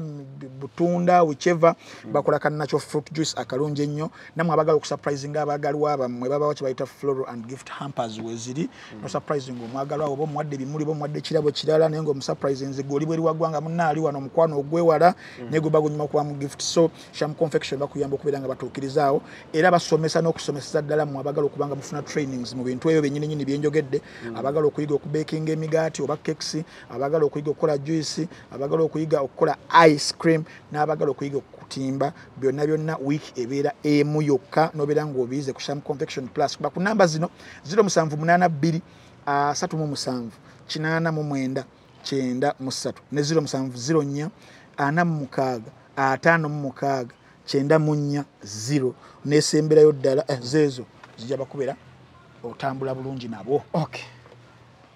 Speaker 1: butunda whichever bakola ka natural fruit juice akalungi ennyo namwe abagala okusurprisinga abagalwa bammwe babawo kye bayita floral and gift hampers weziri no surprising omwagalwa oba omuwadde bimuli oba omuwadde kirabo kirala naye ng'omusurprisinze gwe oli bweri waggwanga munnaali wano omukwano ogwewala naye gwe bagunyuma kubamu gift so Sham Confection bakuyamba okubeera nga batuukirizaawo era basomesa n'okusomeseza ddala mu abagala okubanga mufuna trainings mu bintu ebyo bennyini byenjogedde abagala okuyiga okubakinga emigaati oba kekisi abagala okuyiga okukola juice abagala okuyiga okukola ice cream n'abagala okuyiga okutimba byonna week ebeera emu yokka n'obeera ng'obiyize ku Sham Confection Plus kuba ku namba zino 0782 37 889 93 ne 0704 46 56 940 nesemberayo ddala zeezo zijja bakubeera otambula bulungi nabo.
Speaker 2: Okay.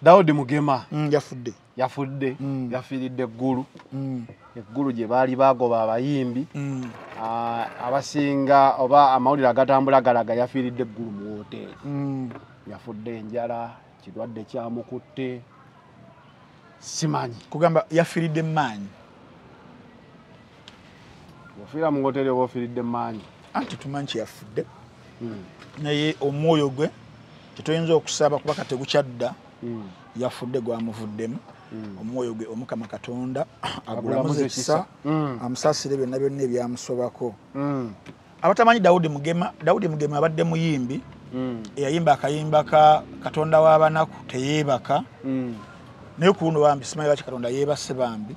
Speaker 2: Daudi Mugema yafudde yafiiridde eggulu eggulu gye baali bagoba abayimbi abasinga oba amawulire agatambula galaga yafiiridde eggulu mu hoteri yafudde enjala kirwadde kyamukutte simanyi
Speaker 1: kugamba yafiiridde maanyi
Speaker 2: ofira mu hoteri oba ofiiridde maanyi
Speaker 1: anti tumanyi yafudde naye omwoyo gwe tetuyinza okusaba kuba kate gukyadda yafudde gwamuvuddemu omwoyo gwe omukama katonda agulamuze ekisa amusaasire byonna byonna ebyamusobako abatamanyi Daudi Mugema abadde muyimbi eyayimba akayimba ka katonda w'abanaku teyeebaka naye ku luno bambi simanyi lwaki katonda yeebase bambi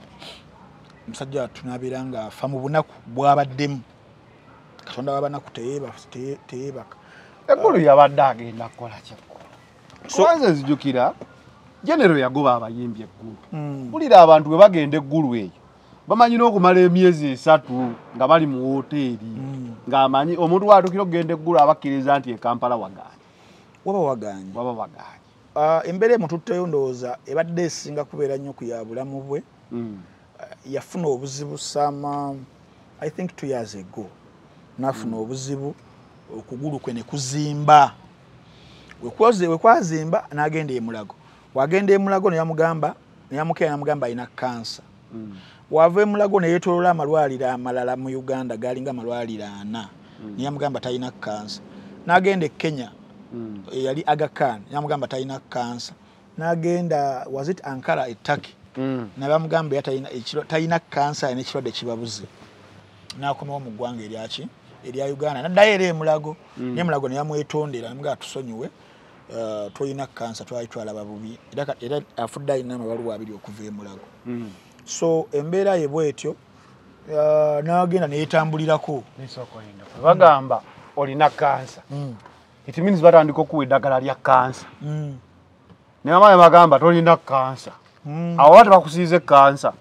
Speaker 1: omusajja tunabeera nga afa mu bunaku bwabaddemu katonda w'abanaku teyeebaka
Speaker 2: eggulu yabadde agenda kukola kyeggulu kubanza nzijukira genero yagoba abayimbi eggulu bulira abantu bwe bagenda eggulu eyo bamanyi n'okumala emyezi 3 nga bali mu woteeri ng'amanyi omuntu waatukira okugenda eggulu abakkiriza nti Kampala waganye waba waganye
Speaker 1: embeera emututteyo ndowooza ebadde esinga kubeera nnyo ku ya bulamu bwe yafuna obuzibu I think 2 years ago nafuna obuzibu okugulu kwe ne kuzimba wekwazimba n'agenda emulago wagenda emulago neyamukera namugamba alina kansa wava emulago neyeetolola amalwaliro amalala mu Uganda galinga amalwaliro 4 neyamugamba talina kansa n'agenda e Kenya yali Aga Khan neyamugamba talina kansa n'agenda was it Ankara e Turkey nabamugamba talina kansa alina ekirwadde kibabuze n'akomawo mu ggwanga erya Uganda naddayo era emulago n'emulago neyamwetondera namugamba tusonyiwe toyina kansa twali twalaba bubi era afudde alina amabaluwa 2 okuva emulago so embeera ye bwetyo n'agenda neyetambulirako
Speaker 2: bagamba olina kansa it means batandika okuwa eddagala lya kansa naye amaanyi bagamba tolina kansa awo bate bakusiize kansa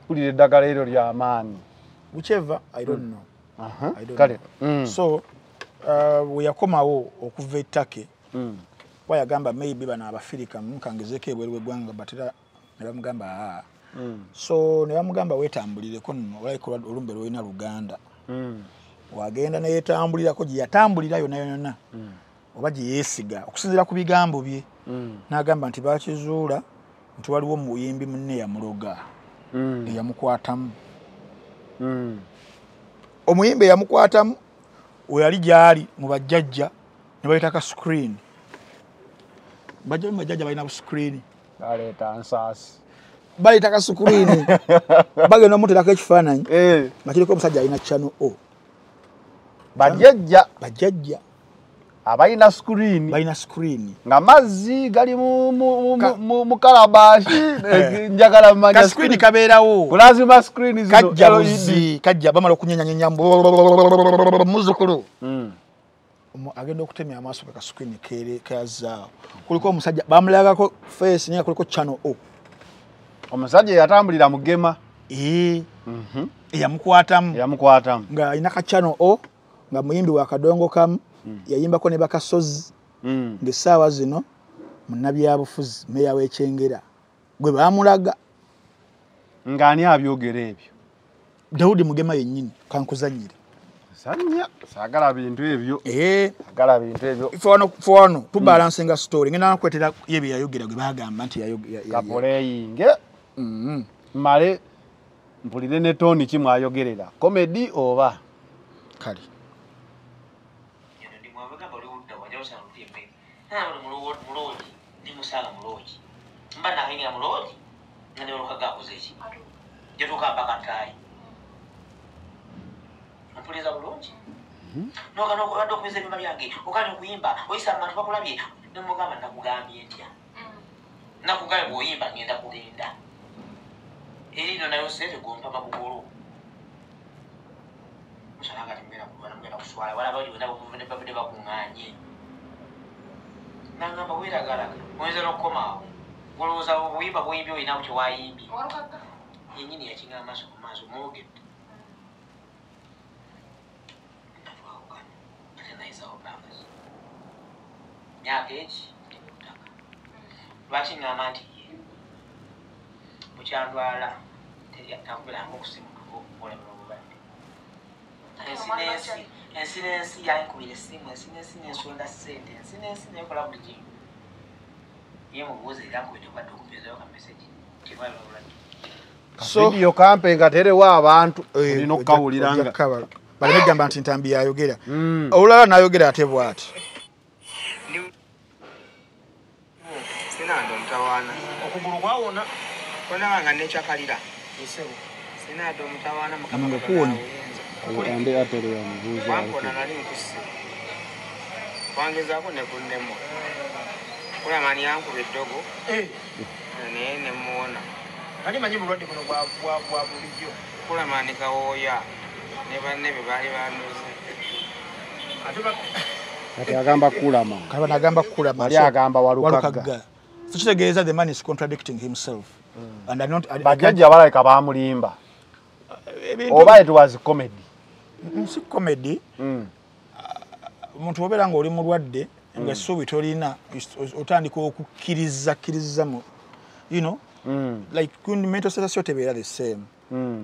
Speaker 2: kulira eddagala eryo ly'amaanyi
Speaker 1: whichever I don't know so we yakomawo okuva ettake wayagamba maybe bana abafirika mukangezeko ebweru bw'eggwanga batera ne bamugamba so ne bamugamba weetambulireko nno olayiko olumbe lwolina Luganda wagenda neyetambulirako gye yatambulira yonna oba gye yeesiga okusinziira ku bigambo bye n'agamba nti bakizuula nti waliwo omuyimbi munne yamuloga eyamukwatamu omuyimbi eyamukwatamu we yali gyali mu bajjajja ne bayita ka screen bajjajja balina bu screen
Speaker 2: baleeta nsaasi
Speaker 1: baleta ka screen bagenda omuterako ekifaananyi bakiriko omusajja alina channel O bajjajja
Speaker 2: abalina screen nga mazzi gali mu kalabashi njagala mmanya
Speaker 1: ka screen kabeerawo
Speaker 2: kulazima screen zino
Speaker 1: kajja buzi kajja bamala okunyenya muzukulu agenda okutemya amaaso ka screen kazaawo kuliko omusajja bamulagako face naye kuliko channel O
Speaker 2: omusajja yatambulira Mugema
Speaker 1: eyamukwatamu nga alina ka channel O nga muyimbi wa kadongo kamu yayimbako ne bakasozi ng'essaawa zino munnabyabufuzi meya w'ekyengera gwe baamulaga
Speaker 2: ng'ani abyogera ebyo
Speaker 1: Daudi Mugema yennyini kankuzannyire
Speaker 2: saagala bintu ebyo
Speaker 1: wano tubalansinga story ngenda nakwetera ye bye yayogera gwe bagamba nti
Speaker 2: kapoleyinge male mpulire ne toni kimwayogerera comedy oba
Speaker 1: kale
Speaker 11: mpuliriza bulungi nogana okubadde okubiza ebimba byange okali okuyimba oyisa abantu bakulabye nemugamba nakugambye ntya nakugambye bw'oyimba ngenda kugenda erino nayo sente gompa magugulu musalanga timbeera kulwana mugenda kuswala walaba oli wena babudde bakuŋŋaanye nangamba weeragalaga oyinza n'okukomaawo olowooza obuyimba bwoyimbye olinawo kyewayimbye yennyini yakinga amaaso ku maaso mwogedde myaka eki lwaki ŋŋamba nti ye mukyandwala takubiranga okusimuka olemera obulwadde ensi n'ensi yankubira essimu ensi n'ensi nensonda ssente ensi n'ensi nekola buli kimu ye mubuuza era nkubidde obadde okumpezayo kamesegi kibalira obulwadde
Speaker 1: So
Speaker 2: video campaign gaterewa abantu olino kawuliranga
Speaker 1: baleme gamba nti ntambi yayogera olulala nayogera ate bwati
Speaker 11: sinando mtawana okugulu kwawona kona nga nechakalira sinando mtawana
Speaker 1: amango kuwona
Speaker 2: ande atere ya mvuzo
Speaker 11: wampona nali nkusi wangezako ne kunnemo kula mani yangu bidogo ne muona kali manyi bulwadde kuno bwa bulijjo kula mani kawoya ne banne bali banuze
Speaker 2: ati agamba kulama
Speaker 1: kaba nagamba kulama
Speaker 2: ali agamba walukaga
Speaker 1: so kitegeeza the man is contradicting himself and I not
Speaker 2: bajjajja abalayika bamulimba oba it was comedy
Speaker 1: si comedy omuntu obeera nga oli mulwadde nga essuubi tolina otandika okukkiriza mu you know like mental status yo tebeera the same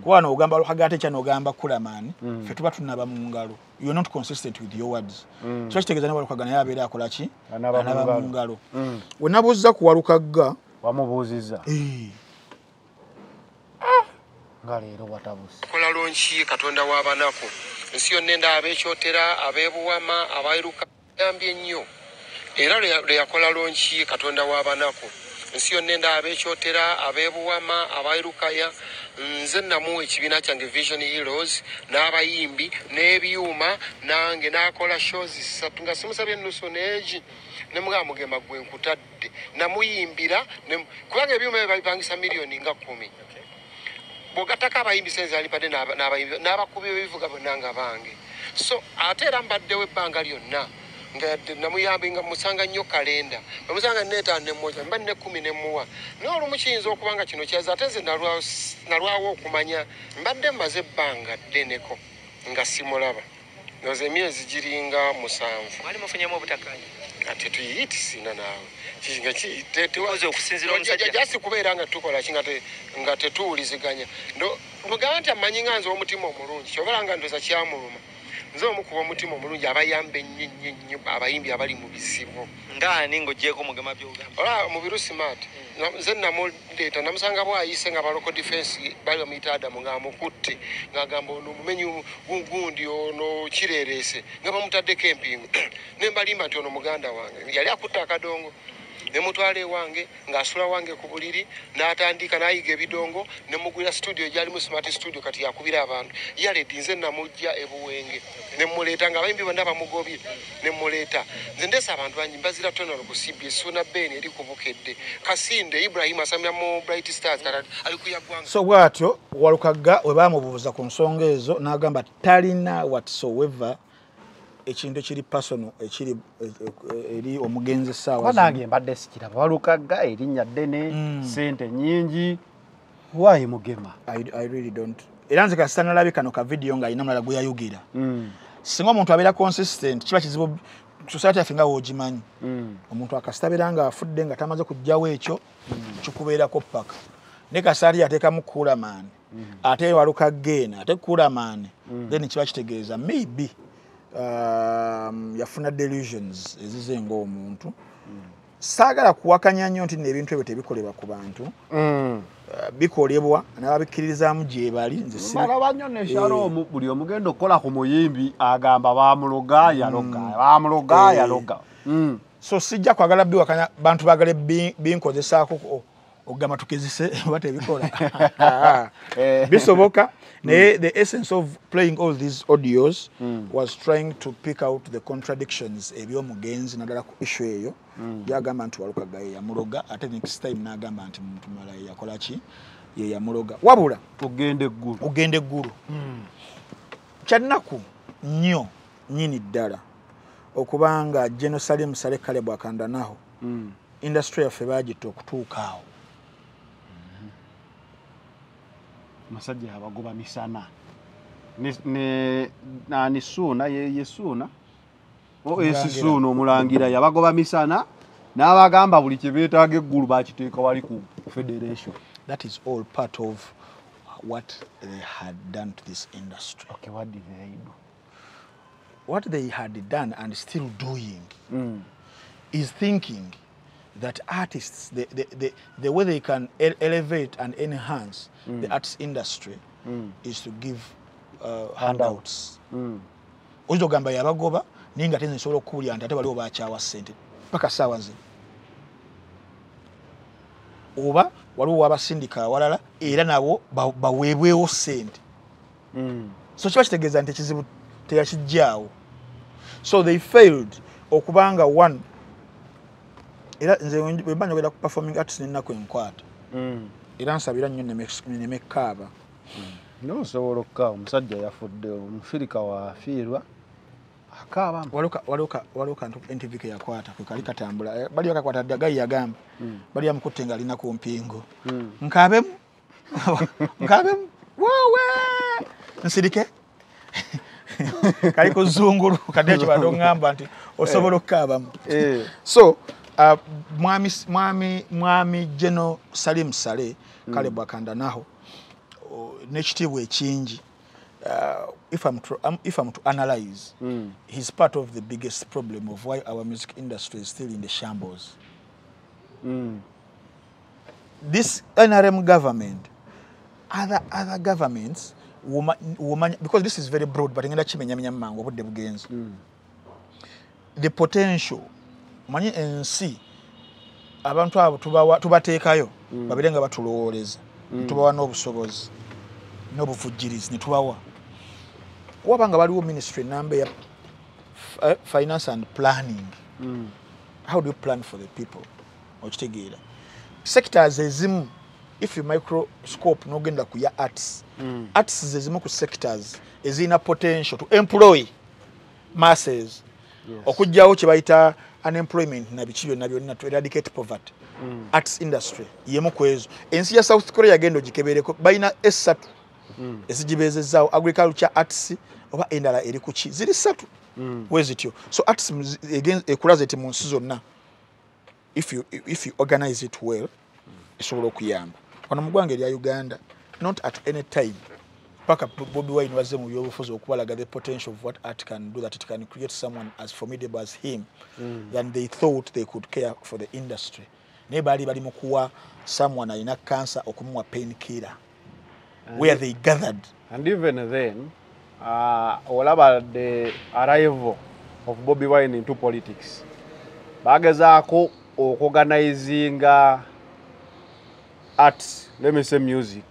Speaker 1: kubana ogamba lukaga ate kyano ogamba kulamani fe tuba tunaba mu ngalo you are not consistent with your words so kitegeeza ne walukaga naye abeera akola ki anaba mu ngalo wenabuuza ku walukaga
Speaker 2: wamubuuziza nga leero watabusi
Speaker 12: kola lonchi katonda w'abanako ensi yonna enda abeekyotera abeebuwama abairuka yambye nnyo era lwe yakola lonchi katonda w'abanako ensi yonna enda abeekyotera abeebuwama abairukaya nze namuwa ekibiina kyange Vision Heroes n'abayimbi n'ebyuma nange n'akola shows 3 nga simusabye ennusu neegi ne mugamba mugema gwe nkutadde namuyimbira kubanga ebyuma babipangisa miliyoni nga 10 bogataka abayimbi senze alipadde n'abakubi b'ebivuga bonna nga bange so ate era mbaddewo ebbanga lyonna nga namuyambi nga musanga nnyo kalenda bamusanga 5 mba 10 ne muwa n'olumu kiyinza okubanga kino kyaza ate nze nalwawo okumanya mbadde mmaze ebbanga ddeneko nga simulaba noze emyezi giringa 7
Speaker 11: mwali mufunyemu obutakanya
Speaker 12: ate tuyiti sina naawe jasi kubeera nga tukola nga tetuwuliziganya mugamba nti amanyi nga nze omutima omulungi kyobola nga ndoza kyamuluma nze omukuba omutima omulungi abayambe ennyo abayimbi abali mu bizibu
Speaker 11: ngaani ng'ogyeko mugema byogamba
Speaker 12: ola mu birusimaati nze namuleeta namusanga bwayise nga baloko defense bali bamuyita Adamu ng'amukutte ng'agamba ono omumenyi gundi ono kireereese nga bamutaddeko empingu ne mbalimba nti ono muganda wange yali akutte akadongo ne mutwala ewange ng'asula wange ku buliri n'atandika n'ayiga ebidongo ne mugulira studio gyali mu smart studio kati yakubira abantu yaledi nze namujja ebuwenge ne muleeta ng'abayimbi bonna bamugobye ne muleeta nze ndeesa abantu bangi mbazira tonolo ku CBS Suna Ben eri ku Bukedde Kasinde Ibrahim asamya mu Bright Stars ali kuyaggwanga
Speaker 1: so bwatyo walukaga we bamubuuza ku nsonga ezo n'agamba talina whatsoever ekintu ekiri personal ekiri eri omugenzi saawa
Speaker 2: banange mbadde sikiraba walukaga erinnya ddene sente nyingi why mugema
Speaker 1: I really don't era nze kasita nalabye kano ka video nga alina mulala gwe yayogera singa omuntu abeera consistent kiba kizibu society yaffe nga woogimanyi omuntu akasita abeera nga afudde nga tamaze kujjawo ekyo kikubeerako paka ne kasaali yateekamu kuulamaani ate walukageena ate kuulamaani then kiba kitegeeza maybe yafuna delusions ezize ng'omuntu saagala kuwakanya nnyo nti n'ebintu ebyo tebikolebwa ku bantu bikolebwa n'ababikkiririzaamu gye bali nze
Speaker 2: simala nnyo ne Shalom buli omugenda okukola ku muyimbi agamba baamuloga yaloga
Speaker 1: so sijja kwagala biwakanya bantu baagala binkozesaako ogamba tukezise oba tebikola bisoboka naye the essence of playing all these audios was trying to pick out the contradictions ebyomugenzi naddala ku issue eyo yagamba nti walukaga ye yamuloga ate next time n'agamba nti muntu mala yakola ki ye yamuloga wabula ogende eggulu kyannaku nnyo nnyini ddala okubanga Jerusalem Sale Caleb akandanaho industry yaffe bagitta okutuukaawo
Speaker 2: masajja abagoba misana nani Suna ye Suna Suna omulangira yabagoba misana n'abagamba buli kye beetaaga eggulu bakiteeka wali ku federation.
Speaker 1: That is all part of what they had done to this industry.
Speaker 2: Okay, what did they do?
Speaker 1: What they had done and still doing is thinking that artists, the way they can elevate and enhance the arts industry is to give handouts. Ozo gamba yabagoba ninga tenze solo kulya ntate bali obakyawa sente paka sawa ze. Oba waliwo abasindika awalala era nabo baweebwewo sente. So kiba kitegeeza nti ekizibu teyakijjaawo. So they failed okubanga one era nze bwe njogera ku performing arts n'ennaku enkwata era nsabira nnyo nemekkaaba.
Speaker 2: Nosobola okukaaba omusajja yafudde omufirika waafiirwa akaaba
Speaker 1: waliwo kantu NTV ke yakwata kwe kali katambula bali bakakwata ddagayi yagamba bali yamukutte nga alina ku mpingo nkaabemu wowe nsirike kali kuzungulu kadde ekyo badongamba nti osobola okukaabamu. So mwami General Salim Saleh kale bwakanda naho n'ekitiibwa ekingi. If I'm to analyze, he's part of the biggest problem of why our music industry is still in the shambles. This NRM government, other governments, because this is very broad, but the potential, money and see, abantu abo tubateekayo babirenga batulowooleza tubawa n'obusobozi n'obuvujjirizi ne tubawa wabanga baliwo ministry number ya finance and planning. How do you plan for the people? Okitegeera sectors ezimu if you microscope n'ogenda ku ya arts zezimu ku sectors ezina potential to employ masses okujjawo kye bayita unemployment na biki byonna byonna to eradicate poverty. Arts industry yemu kwezo ensi ya South Korea gendo gikebereko bayina esatu ezijibezezaawo agriculture arts oba endala eri kuki ziri satu wezityo. So arts again ekulaza eti mu nsi zonna if you organize it well isobola okuyamba. Wano mu ggwanga erya Uganda not at any time paka Bobi Wine waze mu byobufuzi okubalaga the potential of what art can do, that it can create someone as formidable as him than they thought they could care for the industry. Ne bali mukuwa someone alina cancer okumuwa painkiller where they gathered. And
Speaker 2: even then all about the arrival of Bobi Wine into politics bagezaako organizing arts, let me say music,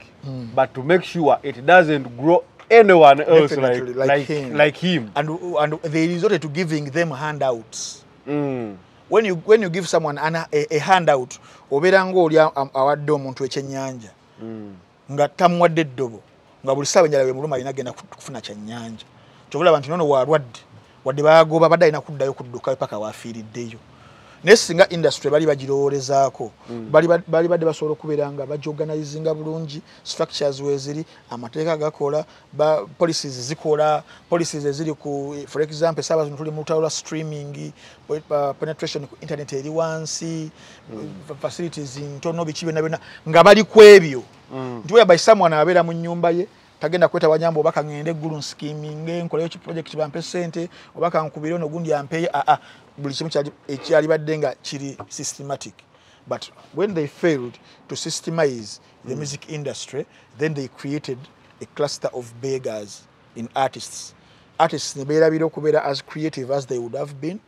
Speaker 2: but to make sure it doesn't grow anyone else like him. And
Speaker 1: they resorted to giving them handouts. When you give someone a handout, obeera ng'oli awadde omuntu ekyennyanja nga tamuwadde eddobo nga buli ssaawa enjala bwemuluma alina agenda kufuna kyennyanja. Kyobulaba nti nono walwadde wadde baagoba badde alina kuddayo kudduka paka waafiiriddeyo. Naye singa industry bali bagirowoolezaako bali badde basobola okubeera nga bagyorganizinga bulungi, structures weziri, amateeka gakola, policies zikola, policies eziri ku for example saba zino tuli mu lutalo lwa streaming, penetration ku internet eri wansi, facilities ntono biki byonna nga bali ku ebyo nti whereby someone abeera mu nnyumba ye tagenda kweta wanyambo obaka ngende eggulu skimming nkoleyo ki project bampe sente obaka nkubire ono gundi ampeye buli kimu ekyali badde nga kiri systematic. But when they failed to systemize the music industry, then they created a cluster of beggars in artists. Artists ne beerabira okubeera as creative as they would have been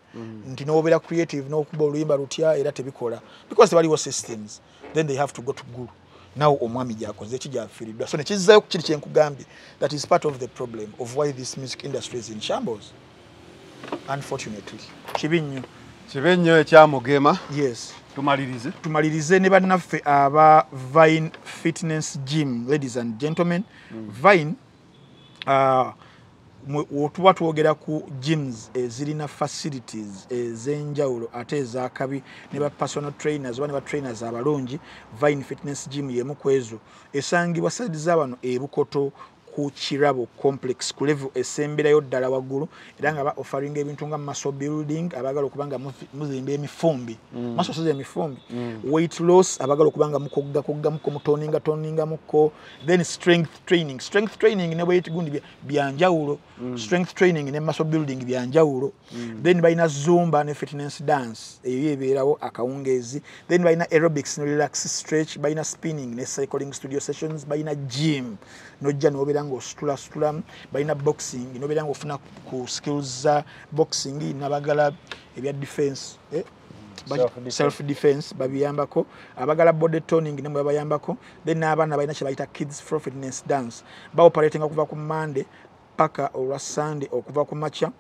Speaker 1: nti n'obeera creative n'okuba oluyimba lutya era tebikola because tebaliwo systems, then they have to go to guru. Now omwami gyakoze ekigyafiiriddwa. So nekizzayo ku kiri kyenkugambye, that is part of the problem of why this music industry is in shambles, unfortunately. Kibi nnyo
Speaker 2: ekyamugema.
Speaker 1: Yes.
Speaker 2: Tumalirize
Speaker 1: ne bannaffe aba Vine Fitness Gym, ladies and gentlemen. Vine tuba twogera ku gyms ezirina facilities ez'enjawulo ate ez'akabi ne ba personal trainers oba ne ba trainers abalungi. Vine Fitness Gym yemu kwezo esangibwa side z'abano ebukoto ku Kirabo complex ku level esemberayo ddala waggulu era nga ba offering ebintu nga muscle building abagala okubanga muzimba emifumbi muscle soze emifumbi weight loss abagala okubanga mukogga muko mutoninga muko then strength training ne weight gundi byanjawulo strength training ne muscle building byanjawulo then baina zumba ne fitness dance eyo ebeerawo akawungezi then baina aerobics ne relax stretch baina spinning ne cycling studio sessions baina gym nojja nobeeranga ositula baina boxing nobeeranga ofuna ku skills za boxing nabagala ebya defense self defense babiyambako abagala body toning ne babayambako then n'abaana baina kye bayita kids for fitness dance ba operating okuva ku Monday paka olwa Sunday okuva ku macha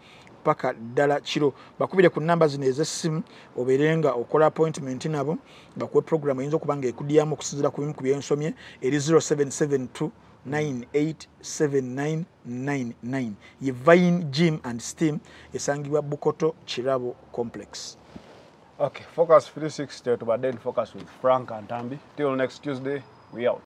Speaker 1: paka ddala kiro bakubire ku namba zino ez'essimu oberenga okola appointment nabo bakuwe program eyinza okubanga ekudiyamu okusinzira ku bimu ku byensomye eri 0772 987999 ye Vine Gym and Steam esangibwa Bukoto Kirabo Complex.
Speaker 2: Okay, Focus 360 to then focus with Frank and Tambi. Till next Tuesday, we out.